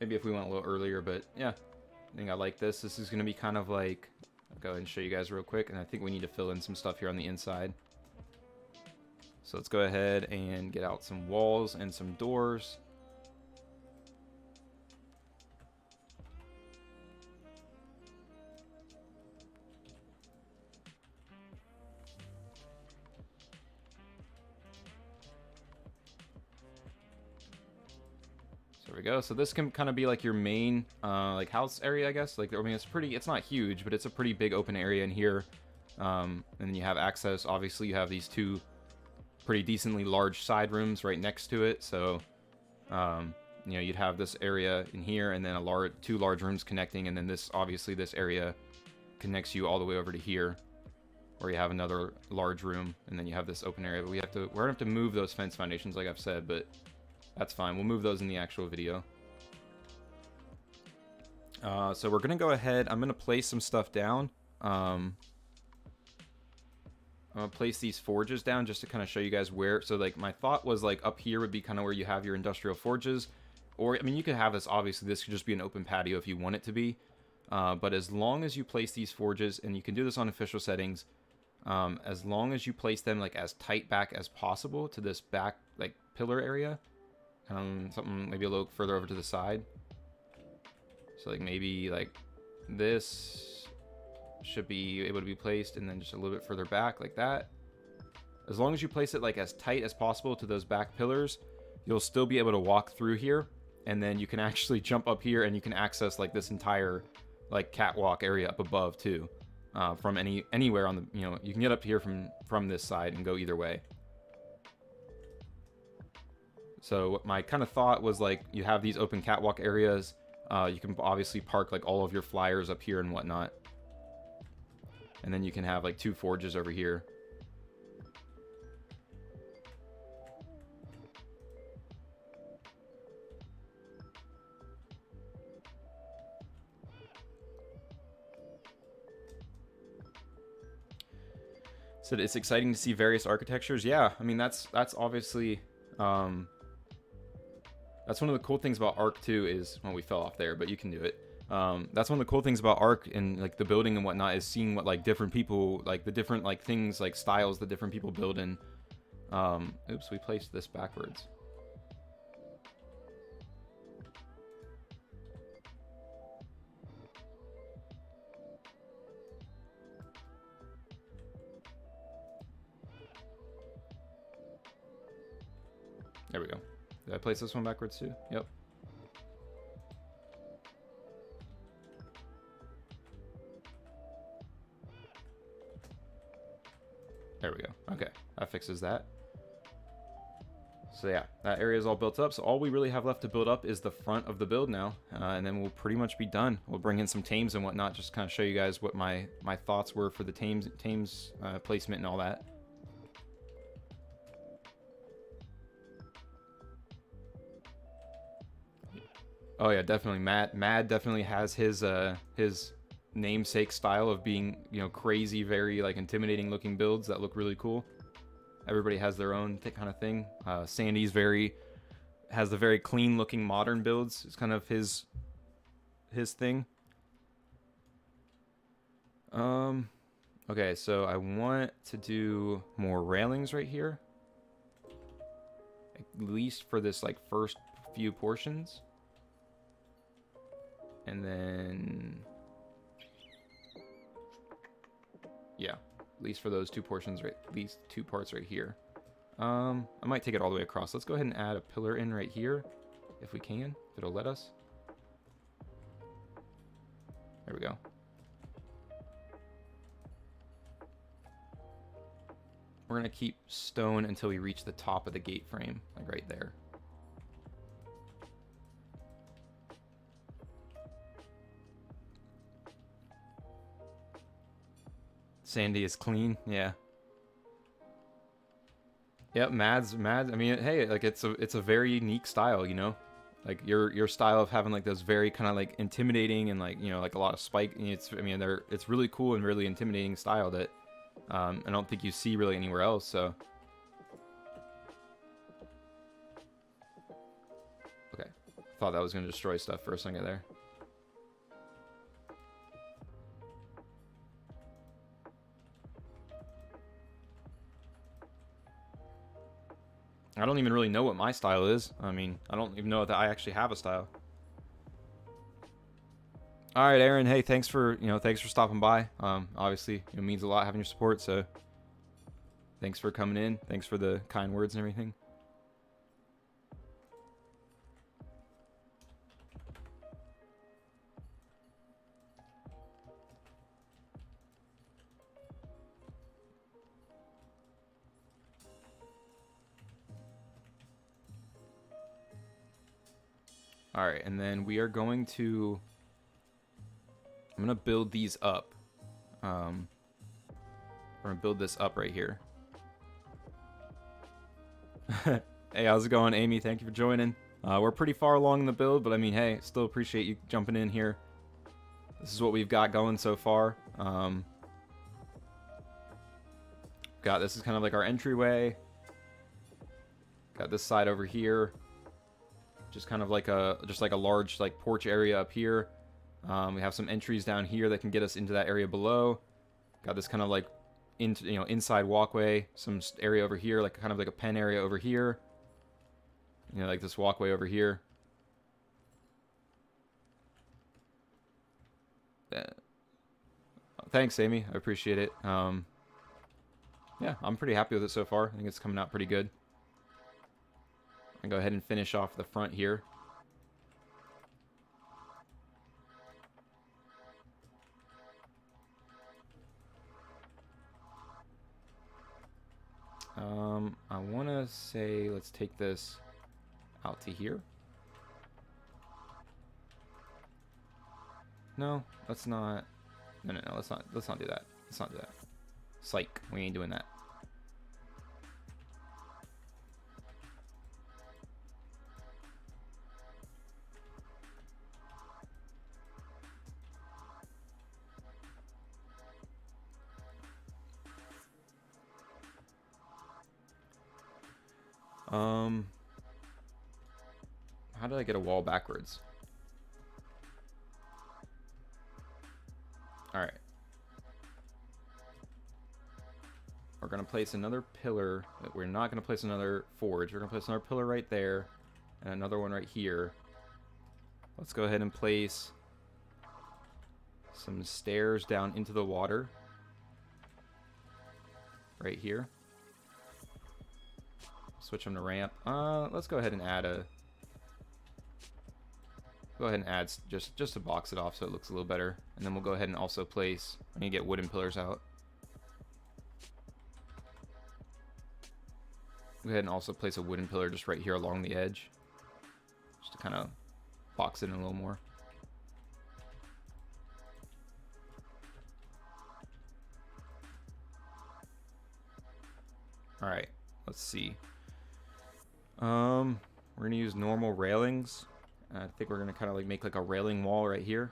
A: Maybe if we went a little earlier, but yeah, I think I like this. This is going to be kind of like, I'll go ahead and show you guys real quick, and I think we need to fill in some stuff here on the inside. So let's go ahead and get out some walls and some doors. There we go. So this can kind of be like your main like house area, I guess. Like, I mean, it's not huge, but it's a pretty big open area in here. And then you have access. Obviously, you have these two pretty decently large side rooms right next to it. So, you know, you'd have this area in here, and then two large rooms connecting, and then this area connects you all the way over to here, where you have another large room, and then you have this open area. But we're gonna have to move those fence foundations, like I've said, but that's fine. We'll move those in the actual video. So we're gonna go ahead. I'm gonna place some stuff down. I'm gonna place these forges down just to kind of show you guys where. So like my thought was like up here would be kind of where you have your industrial forges, or I mean you could have this. Obviously, this could just be an open patio if you want it to be. But as long as you place these forges, and you can do this on official settings, as long as you place them like as tight back as possible to this back like pillar area. Something maybe a little further over to the side. So like maybe like this should be able to be placed, and then just a little bit further back like that. As long as you place it like as tight as possible to those back pillars, you'll still be able to walk through here, and then you can actually jump up here and you can access like this entire like catwalk area up above too, from anywhere on the, you know, you can get up here from this side and go either way. So my kind of thought was like you have these open catwalk areas. You can obviously park like all of your flyers up here and whatnot. And then you can have like two forges over here. So it's exciting to see various architectures. Yeah, I mean that's obviously that's one of the cool things about Ark too is, well, we fell off there, but you can do it. That's one of the cool things about Ark and like the building and whatnot is seeing what like different people, like the different like things, like styles that different people build in. Oops, we placed this backwards. There we go. Did I place this one backwards too? Yep. There we go. Okay, that fixes that. So yeah, that area is all built up. So all we really have left to build up is the front of the build now, and then we'll pretty much be done. We'll bring in some tames and whatnot, just kind of show you guys what my thoughts were for the tames placement and all that. Oh yeah, definitely. Mad definitely has his namesake style of being, you know, crazy, very like intimidating looking builds that look really cool. Everybody has their own kind of thing. Sandy's has the very clean looking modern builds. It's kind of his thing. Okay, so I want to do more railings right here, at least for this like first few portions, and then yeah, at least for those two portions, right? These two parts right here. I might take it all the way across. Let's go ahead and add a pillar in right here, if we can, if it'll let us. There we go. We're gonna keep stone until we reach the top of the gate frame, like right there. Sandy is clean, yeah. Yep, Mad's. I mean, hey, like it's a very unique style, you know, like your style of having like those very kind of like intimidating and like, you know, like a lot of spike. It's really cool and really intimidating style that I don't think you see really anywhere else. So okay, thought that was gonna destroy stuff for a second there. I don't even really know what my style is. I mean, I don't even know that I actually have a style. All right, Aaron. Hey, thanks for stopping by. Obviously, it means a lot having your support. So, thanks for coming in. Thanks for the kind words and everything. All right, and then we are going to. I'm gonna build these up. We're gonna build this up right here. Hey, how's it going, Amy? Thank you for joining. We're pretty far along in the build, but I mean, hey, still appreciate you jumping in here. This is what we've got going so far. This is kind of like our entryway. Got this side over here. Just kind of like a large like porch area up here. We have some entries down here that can get us into that area below. Got this kind of like inside walkway. Some area over here, like kind of like a pen area over here. You know, like this walkway over here. Thanks, Amy. I appreciate it. Yeah, I'm pretty happy with it so far. I think it's coming out pretty good. I go ahead and finish off the front here. I want to say let's take this out to here. No, let's not. No, let's not do that. Let's not do that. Psych, we ain't doing that. How did I get a wall backwards? All right. We're going to place another pillar. We're not going to place another forge. We're going to place another pillar right there and another one right here. Let's go ahead and place some stairs down into the water right here. Switch them to ramp. Let's go ahead and add a... Go ahead and add just to box it off so it looks a little better. And then we'll go ahead and also place... I need to get wooden pillars out. Go ahead and also place a wooden pillar just right here along the edge. Just to kind of box it in a little more. Alright, let's see. We're going to use normal railings I think we're gonna kind of like make like a railing wall right here.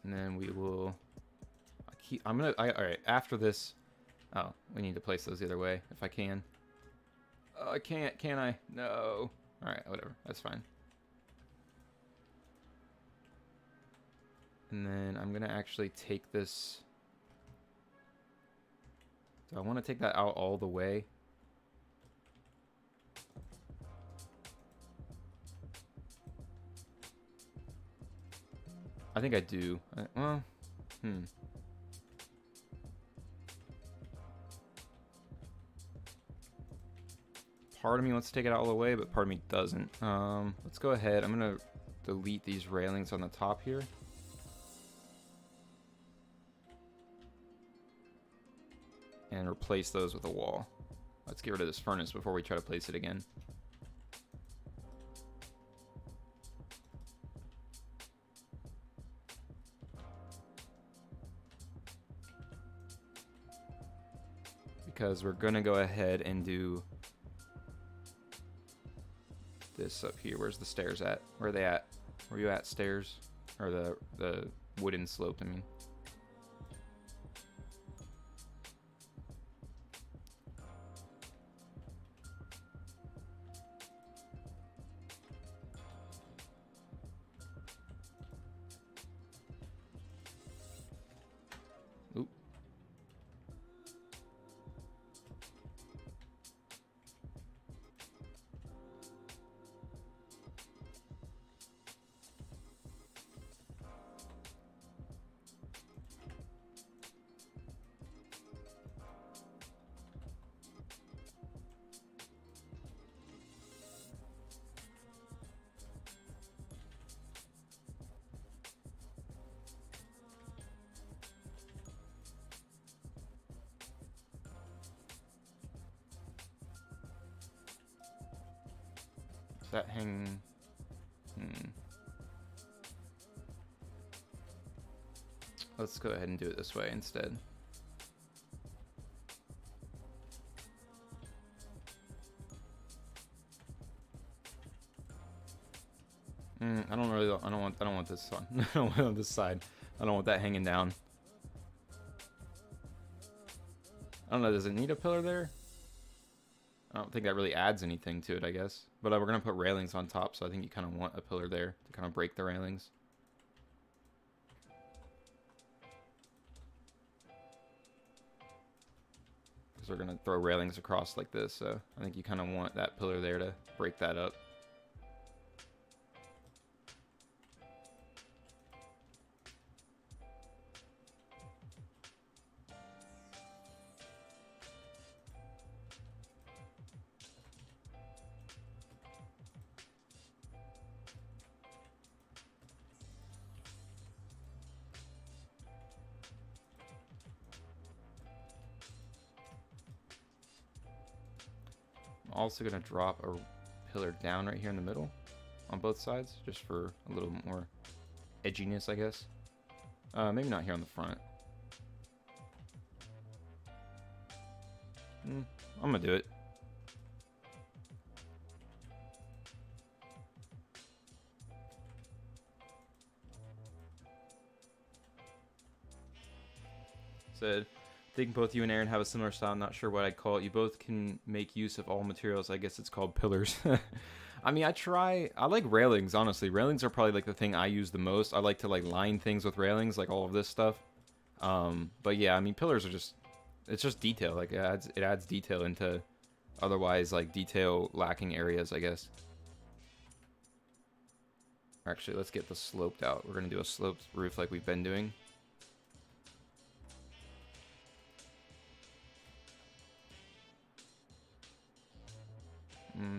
A: And then we will keep, all right, after this, oh, we need to place those the other way if I can. Oh, I can't, can I? No. All right, whatever, that's fine. And then I'm gonna actually take this, so I want to take that out all the way. I think I do. Well, part of me wants to take it out all the way, but part of me doesn't. Let's go ahead. I'm gonna delete these railings on the top here. And replace those with a wall. Let's get rid of this furnace before we try to place it again. Because we're gonna go ahead and do this up here. Where's the stairs at? Where are they at? Where are you at, stairs? Or the wooden slope, I mean. Oop. That hang. Let's go ahead and do it this way instead. I don't want this on. I don't want this side. I don't want that hanging down. I don't know, does it need a pillar there? I don't think that really adds anything to it, I guess. But we're going to put railings on top, so I think you kind of want a pillar there to kind of break the railings. Because we're going to throw railings across like this, so I think you kind of want that pillar there to break that up. Also going to drop a pillar down right here in the middle on both sides, just for a little more edginess, I guess. Maybe not here on the front. I'm gonna do it. Said, I think both you and Aaron have a similar style. I'm not sure what I'd call it. You both can make use of all materials. I guess it's called pillars. I mean, I like railings, honestly. Railings are probably like the thing I use the most. I like to like line things with railings, like all of this stuff. But yeah, I mean, pillars are just, it's just detail. Like it adds detail into otherwise like detail lacking areas, I guess. Actually, let's get the sloped out. We're gonna do a sloped roof like we've been doing.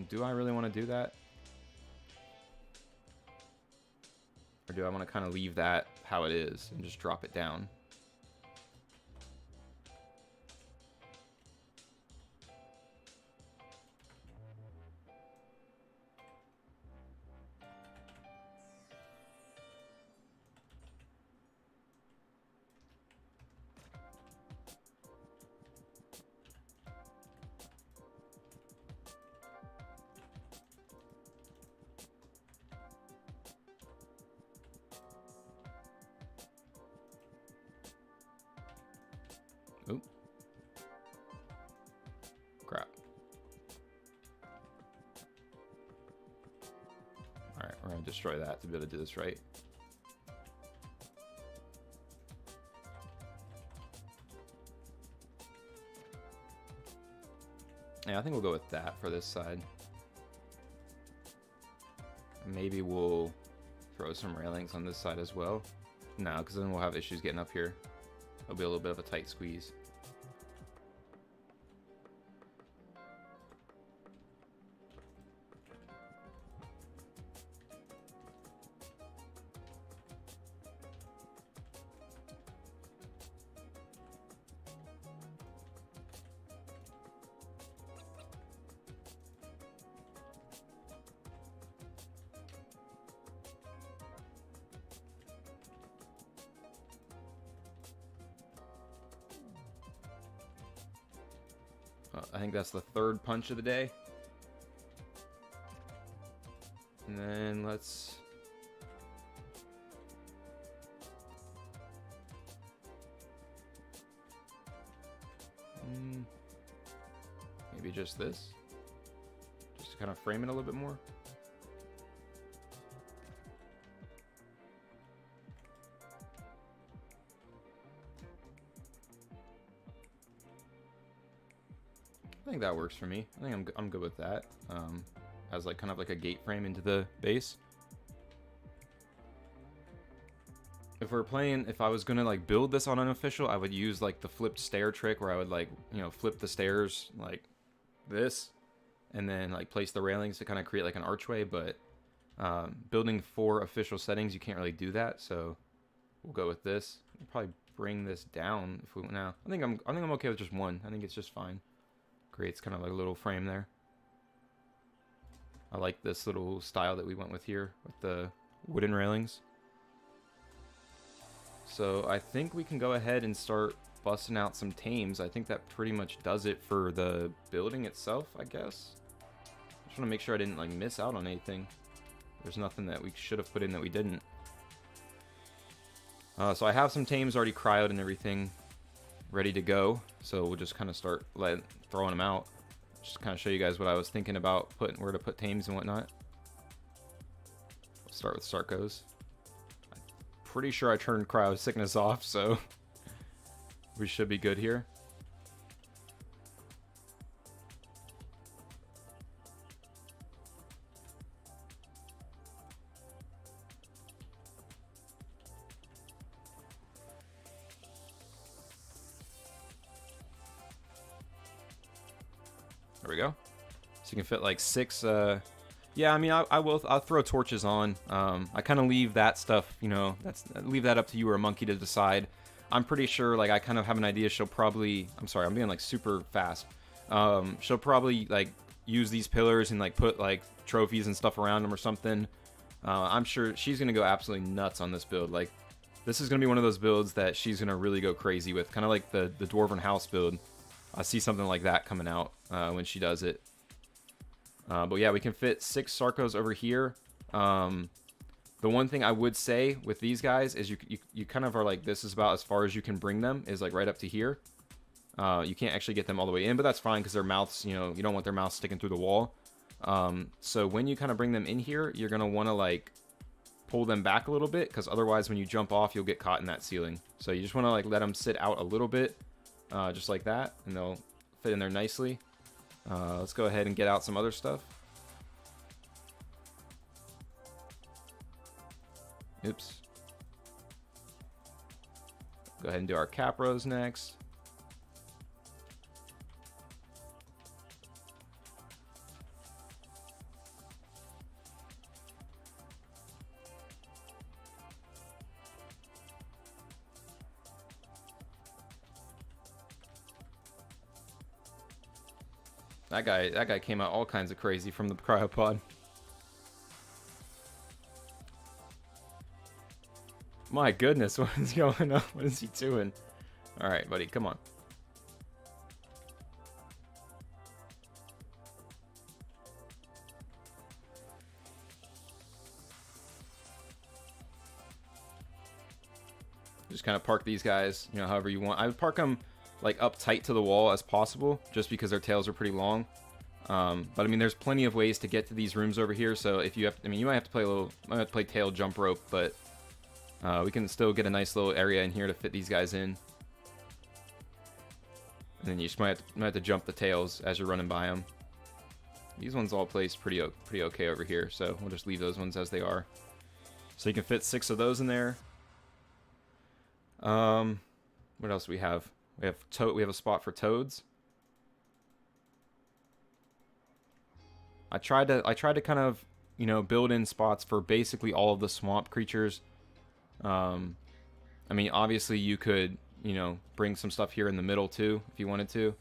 A: Do I really want to do that? Or do I want to kind of leave that how it is and just drop it down? to destroy that to be able to do this right. Yeah, I think we'll go with that for this side. Maybe we'll throw some railings on this side as well. No, because then we'll have issues getting up here. It'll be a little bit of a tight squeeze. I think that's the third punch of the day. And then let's... maybe just this? Just to kind of frame it a little bit more. I think that works for me. I think I'm good with that. As like kind of like a gate frame into the base. If I was gonna like build this on unofficial, I would use like the flipped stair trick where I would like, you know, flip the stairs like this and then like place the railings to kind of create like an archway. But building for official settings, you can't really do that. So we'll go with this. We'll probably bring this down if we now. I think I'm okay with just one. I think it's just fine. Creates kind of like a little frame there. I like this little style that we went with here with the wooden railings. So I think we can go ahead and start busting out some tames. I think that pretty much does it for the building itself, I guess. I just want to make sure I didn't like miss out on anything. There's nothing that we should have put in that we didn't. So I have some tames already cryoed and everything ready to go. So we'll just kind of start throwing them out. Just kind of show you guys what I was thinking about where to put tames and whatnot. We'll start with Sarkos. Pretty sure I turned cryo sickness off, so we should be good here. There we go. So you can fit like 6 yeah, I mean, I'll throw torches on. I kind of leave that stuff, you know, leave that up to you or a monkey to decide. I'm pretty sure, like, I kind of have an idea she'll probably, I'm sorry, I'm being like super fast. She'll probably like use these pillars and like put like trophies and stuff around them or something. I'm sure she's gonna go absolutely nuts on this build. Like, this is gonna be one of those builds that she's gonna really go crazy with, kind of like the Dwarven House build. I see something like that coming out when she does it. But yeah, we can fit 6 Sarkos over here. The one thing I would say with these guys is you kind of are like, this is about as far as you can bring them, is like right up to here. You can't actually get them all the way in, but that's fine because their mouths, you know, you don't want their mouths sticking through the wall. So when you kind of bring them in here, you're going to want to like pull them back a little bit because otherwise when you jump off, you'll get caught in that ceiling. So you just want to like let them sit out a little bit, just like that, and they'll fit in there nicely. Let's go ahead and get out some other stuff. Oops. Go ahead and do our capros next. That guy came out all kinds of crazy from the cryopod. My goodness, what is going on? What is he doing? All right, buddy, come on. Just kind of park these guys, you know, however you want. I would park them like up tight to the wall as possible, just because their tails are pretty long. But I mean, there's plenty of ways to get to these rooms over here. So if you have, I mean, you might have to play a little, might have to play tail jump rope, but we can still get a nice little area in here to fit these guys in. And then you just might have to jump the tails as you're running by them. These ones all placed pretty okay over here, so we'll just leave those ones as they are. So you can fit 6 of those in there. What else do we have? We have a spot for toads. I tried to kind of, you know, build in spots for basically all of the swamp creatures. I mean, obviously you could, you know, bring some stuff here in the middle too if you wanted to.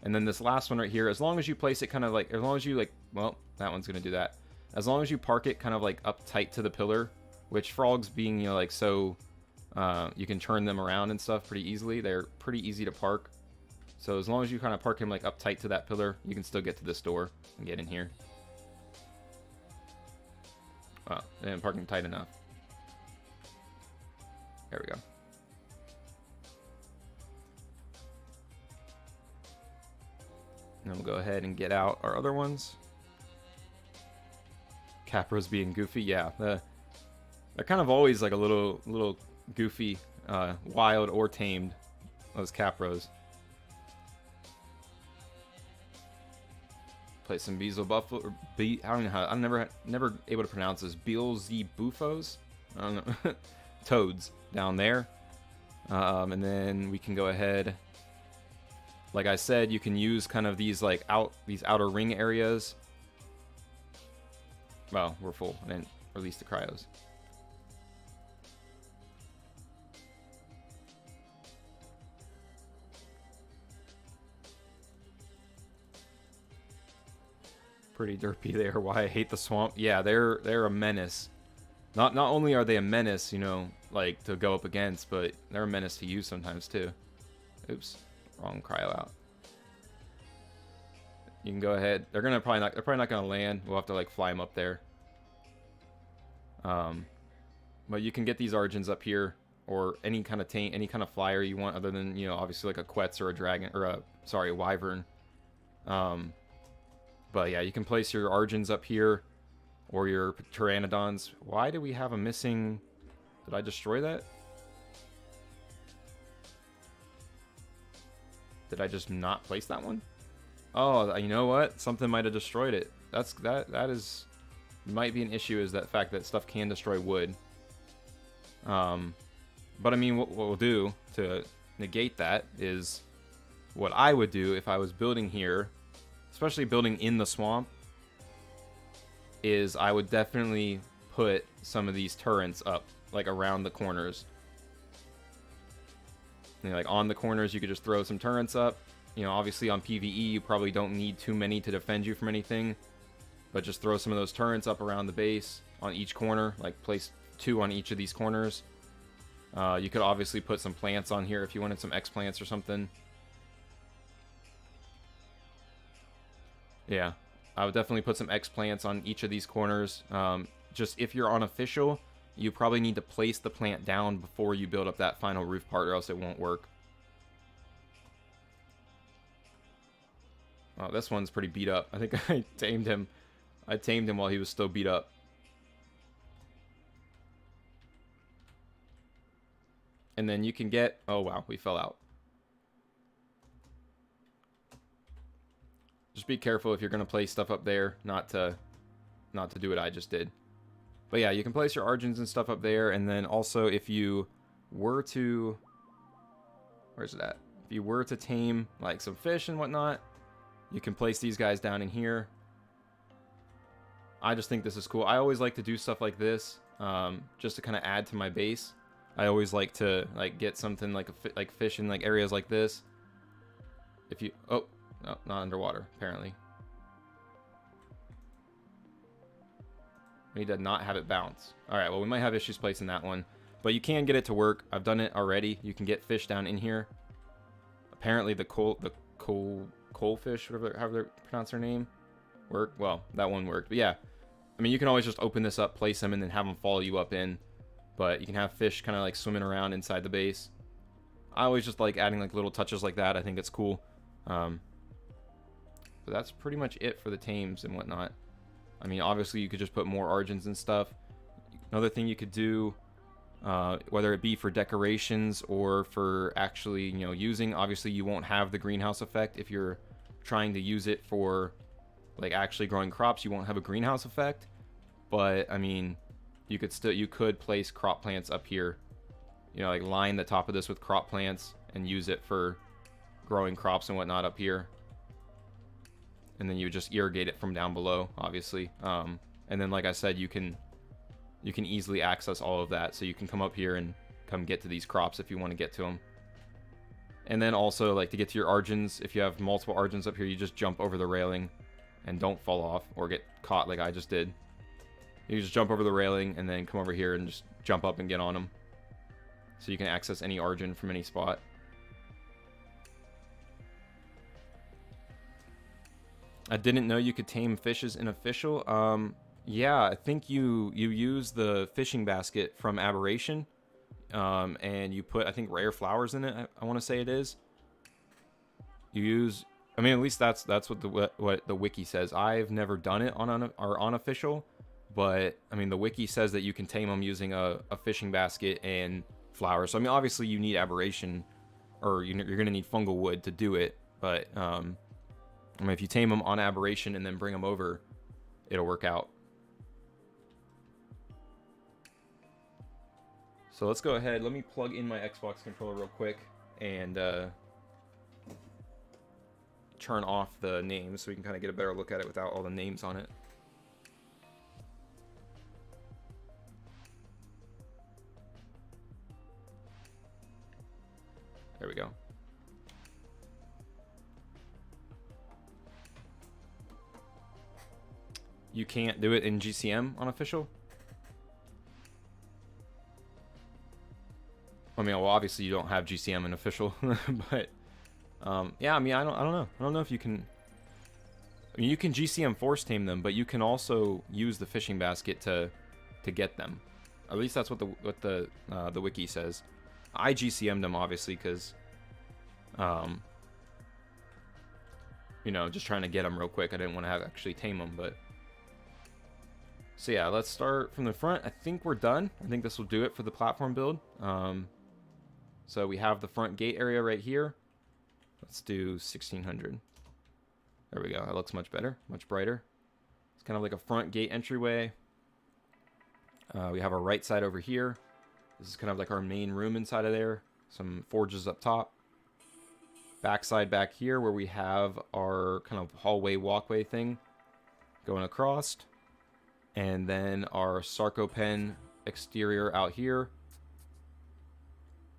A: And then this last one right here, as long as you place it kind of like, as long as you like, well, that one's gonna do that. As long as you park it kind of like up tight to the pillar, which frogs being, you know, like so, you can turn them around and stuff pretty easily. They're pretty easy to park. So as long as you kind of park him like up tight to that pillar, you can still get to this door and get in here. Well, I didn't park him tight enough. There we go. And then we'll go ahead and get out our other ones. Capros being goofy, yeah. They're kind of always like a little goofy, wild or tamed. Those Capros. Play some Beelzebuffalo, or I don't know how. I'm never able to pronounce this. Beelzebufos. I don't know. Toads down there, and then we can go ahead. Like I said, you can use kind of these like these outer ring areas. Well, we're full. I didn't release the cryos. Pretty derpy there. Why I hate the swamp. Yeah, they're a menace. Not only are they a menace, you know, like to go up against, but they're a menace to use sometimes too. Oops, wrong cryo out. You can go ahead. They're probably not gonna land. We'll have to like fly them up there. But you can get these Argents up here, or any kind of flyer you want, other than, you know, obviously like a Quetz or a dragon, or a Wyvern. But yeah, you can place your Argents up here, or your Pteranodons. Why do we have a missing? Did I destroy that? Did I just not place that one? Oh, you know what? Something might have destroyed it. That is might be an issue, is that fact that stuff can destroy wood. But I mean, what we'll do to negate that is what I would do if I was building here, especially building in the swamp, is I would definitely put some of these turrets up, like around the corners. You know, like on the corners, you could just throw some turrets up. You know, obviously on PvE, you probably don't need too many to defend you from anything, but just throw some of those turrets up around the base on each corner, like place 2 on each of these corners. You could obviously put some plants on here if you wanted some X-plants or something. Yeah, I would definitely put some X-plants on each of these corners. Just if you're on official, you probably need to place the plant down before you build up that final roof part, or else it won't work. Oh, this one's pretty beat up. I think I tamed him. I tamed him while he was still beat up. And then you can get... Oh, wow. We fell out. Just be careful if you're going to place stuff up there. Not to do what I just did. But yeah, you can place your Argents and stuff up there. And then also if you were to... Where's it at? If you were to tame like some fish and whatnot, you can place these guys down in here. I just think this is cool. I always like to do stuff like this, just to kind of add to my base. I always like to like get something like fish in like areas like this. If you no, not underwater apparently. We did not have it bounce. All right, well we might have issues placing that one, but you can get it to work. I've done it already. You can get fish down in here. Apparently the coalfish, however they pronounce their name, work. Well, that one worked. But yeah, I mean, you can always just open this up, place them, and then have them follow you up in. But you can have fish kind of like swimming around inside the base. I always just like adding like little touches like that. I think it's cool. But that's pretty much it for the tames and whatnot. I mean, obviously you could just put more origins and stuff. Another thing you could do, whether it be for decorations or for actually, you know, using, obviously you won't have the greenhouse effect. If you're trying to use it for like actually growing crops, you won't have a greenhouse effect. But I mean, you could place crop plants up here, you know, like line the top of this with crop plants and use it for growing crops and whatnot up here. And then you just irrigate it from down below, obviously. And then, like I said, you can easily access all of that. So you can come up here and come get to these crops if you want to get to them. And then also, like, to get to your Argents, if you have multiple Argents up here, you just jump over the railing and don't fall off or get caught like I just did. You just jump over the railing and then come over here and just jump up and get on them. So you can access any Argent from any spot. I didn't know you could tame fishes in official. Yeah, I think you use the fishing basket from Aberration, and you put, I think, rare flowers in it. I want to say it is. You use, I mean, at least that's what the wiki says. I've never done it on official, but I mean the wiki says that you can tame them using a fishing basket and flowers. So I mean, obviously you need Aberration, or you're gonna need fungal wood to do it, but I mean, if you tame them on Aberration and then bring them over, it'll work out. So let's go ahead. Let me plug in my Xbox controller real quick and turn off the names so we can kind of get a better look at it without all the names on it. There we go. You can't do it in GCM on official? I mean, well, obviously you don't have GCM in official, but yeah, I mean, I don't know. I don't know if you can. I mean, you can GCM force tame them, but you can also use the fishing basket to get them. At least that's what the wiki says. I GCM'd them obviously because, you know, just trying to get them real quick. I didn't want to actually tame them, but. So yeah, let's start from the front. I think we're done. I think this will do it for the platform build. So we have the front gate area right here. Let's do 1600. There we go. That looks much better, much brighter. It's kind of like a front gate entryway. We have our right side over here. This is kind of like our main room inside of there. Some forges up top. Back side back here where we have our kind of hallway walkway thing going across. And then our sarcopen exterior out here.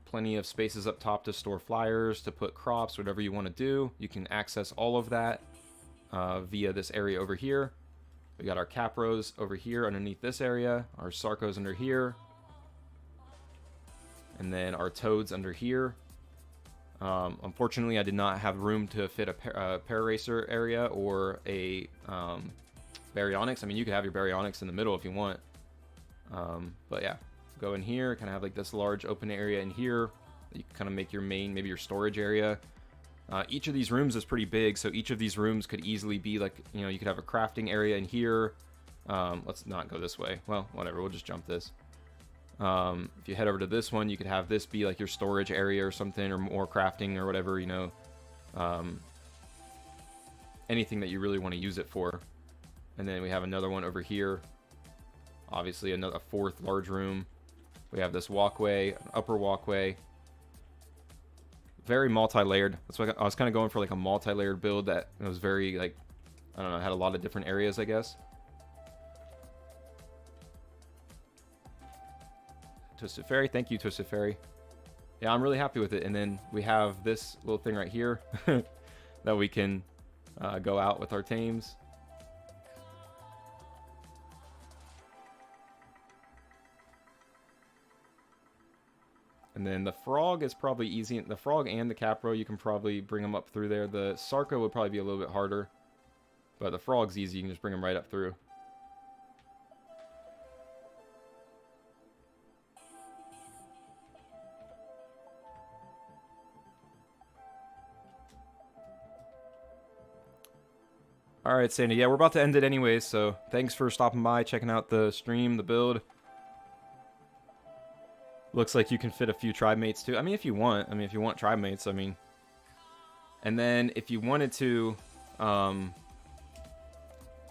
A: Plenty of spaces up top to store flyers, to put crops, whatever you want to do. You can access all of that via this area over here. We got our capros over here underneath this area. Our sarcos under here. And then our toads under here. Unfortunately, I did not have room to fit a Pararacer area or a baryonyx. I mean, you could have your baryonyx in the middle if you want. But yeah, go in here, kind of have like this large open area in here. You can kind of make your main, maybe your storage area. Each of these rooms is pretty big, so each of these rooms could easily be like, you know, you could have a crafting area in here. Let's not go this way. Well, whatever, we'll just jump this. If you head over to this one, you could have this be like your storage area or something, or more crafting or whatever, you know. Anything that you really want to use it for. And then we have another one over here. Obviously, a fourth large room. We have this walkway, an upper walkway. Very multi-layered. That's why I was kind of going for like a multi-layered build that was very, like, I don't know, had a lot of different areas, I guess. Twisted Fairy, thank you, Twisted Fairy. Yeah, I'm really happy with it. And then we have this little thing right here that we can go out with our tames. And then the frog is probably easy. The frog and the capro, you can probably bring them up through there. The sarco would probably be a little bit harder. But the frog's easy. You can just bring them right up through. All right, Sandy. Yeah, we're about to end it anyways, so thanks for stopping by, checking out the stream, the build. Looks like you can fit a few tribe mates too. I mean, if you want. I mean, if you want tribe mates, I mean. And then if you wanted to,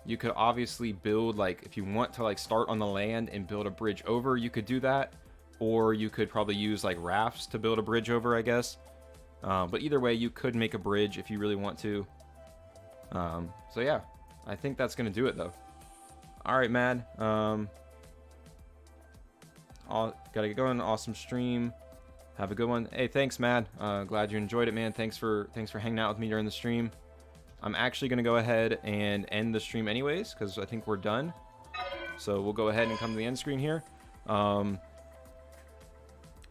A: you could obviously build, like, if you want to, like, start on the land and build a bridge over, you could do that. Or you could probably use, like, rafts to build a bridge over, I guess. But either way, you could make a bridge if you really want to. So yeah, I think that's gonna do it though. All right, Mad. Gotta get going. Awesome stream. Have a good one. Hey, thanks, Mad. Glad you enjoyed it, man. Thanks for hanging out with me during the stream. I'm actually gonna go ahead and end the stream anyways, because I think we're done. So we'll go ahead and come to the end screen here.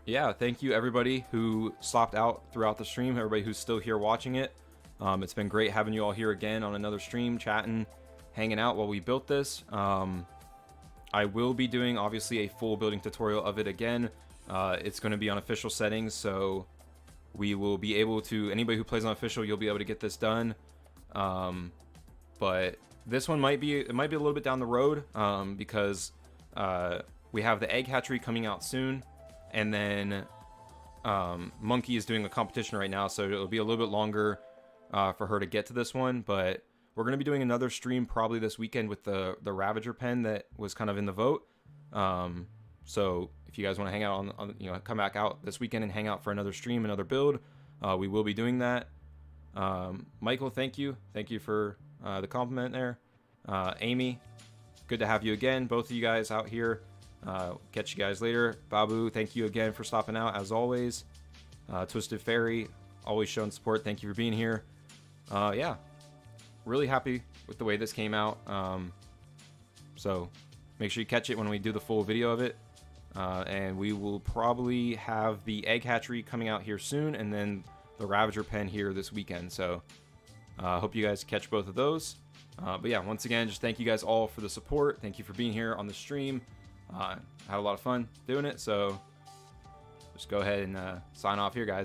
A: Yeah, thank you everybody who stopped out throughout the stream. Everybody who's still here watching it. It's been great having you all here again on another stream, chatting, hanging out while we built this. I will be doing, obviously, a full building tutorial of it again. It's going to be on official settings, so we will be able to, anybody who plays on official, you'll be able to get this done. But this one might be a little bit down the road, because we have the egg hatchery coming out soon, and then Monkey is doing a competition right now, so it'll be a little bit longer for her to get to this one. But we're going to be doing another stream probably this weekend with the Ravager pen that was kind of in the vote. So if you guys want to hang out on, you know, come back out this weekend and hang out for another stream, another build, we will be doing that. Michael, thank you for the compliment there. Amy, good to have you again, both of you guys out here. Catch you guys later. Babu, thank you again for stopping out as always. Twisted Fairy, always showing support. Thank you for being here. Yeah, really happy with the way this came out. So make sure you catch it when we do the full video of it. And we will probably have the egg hatchery coming out here soon, and then the Ravager pen here this weekend. So hope you guys catch both of those. But yeah, once again, just thank you guys all for the support. Thank you for being here on the stream. Had a lot of fun doing it. So just go ahead and sign off here, guys.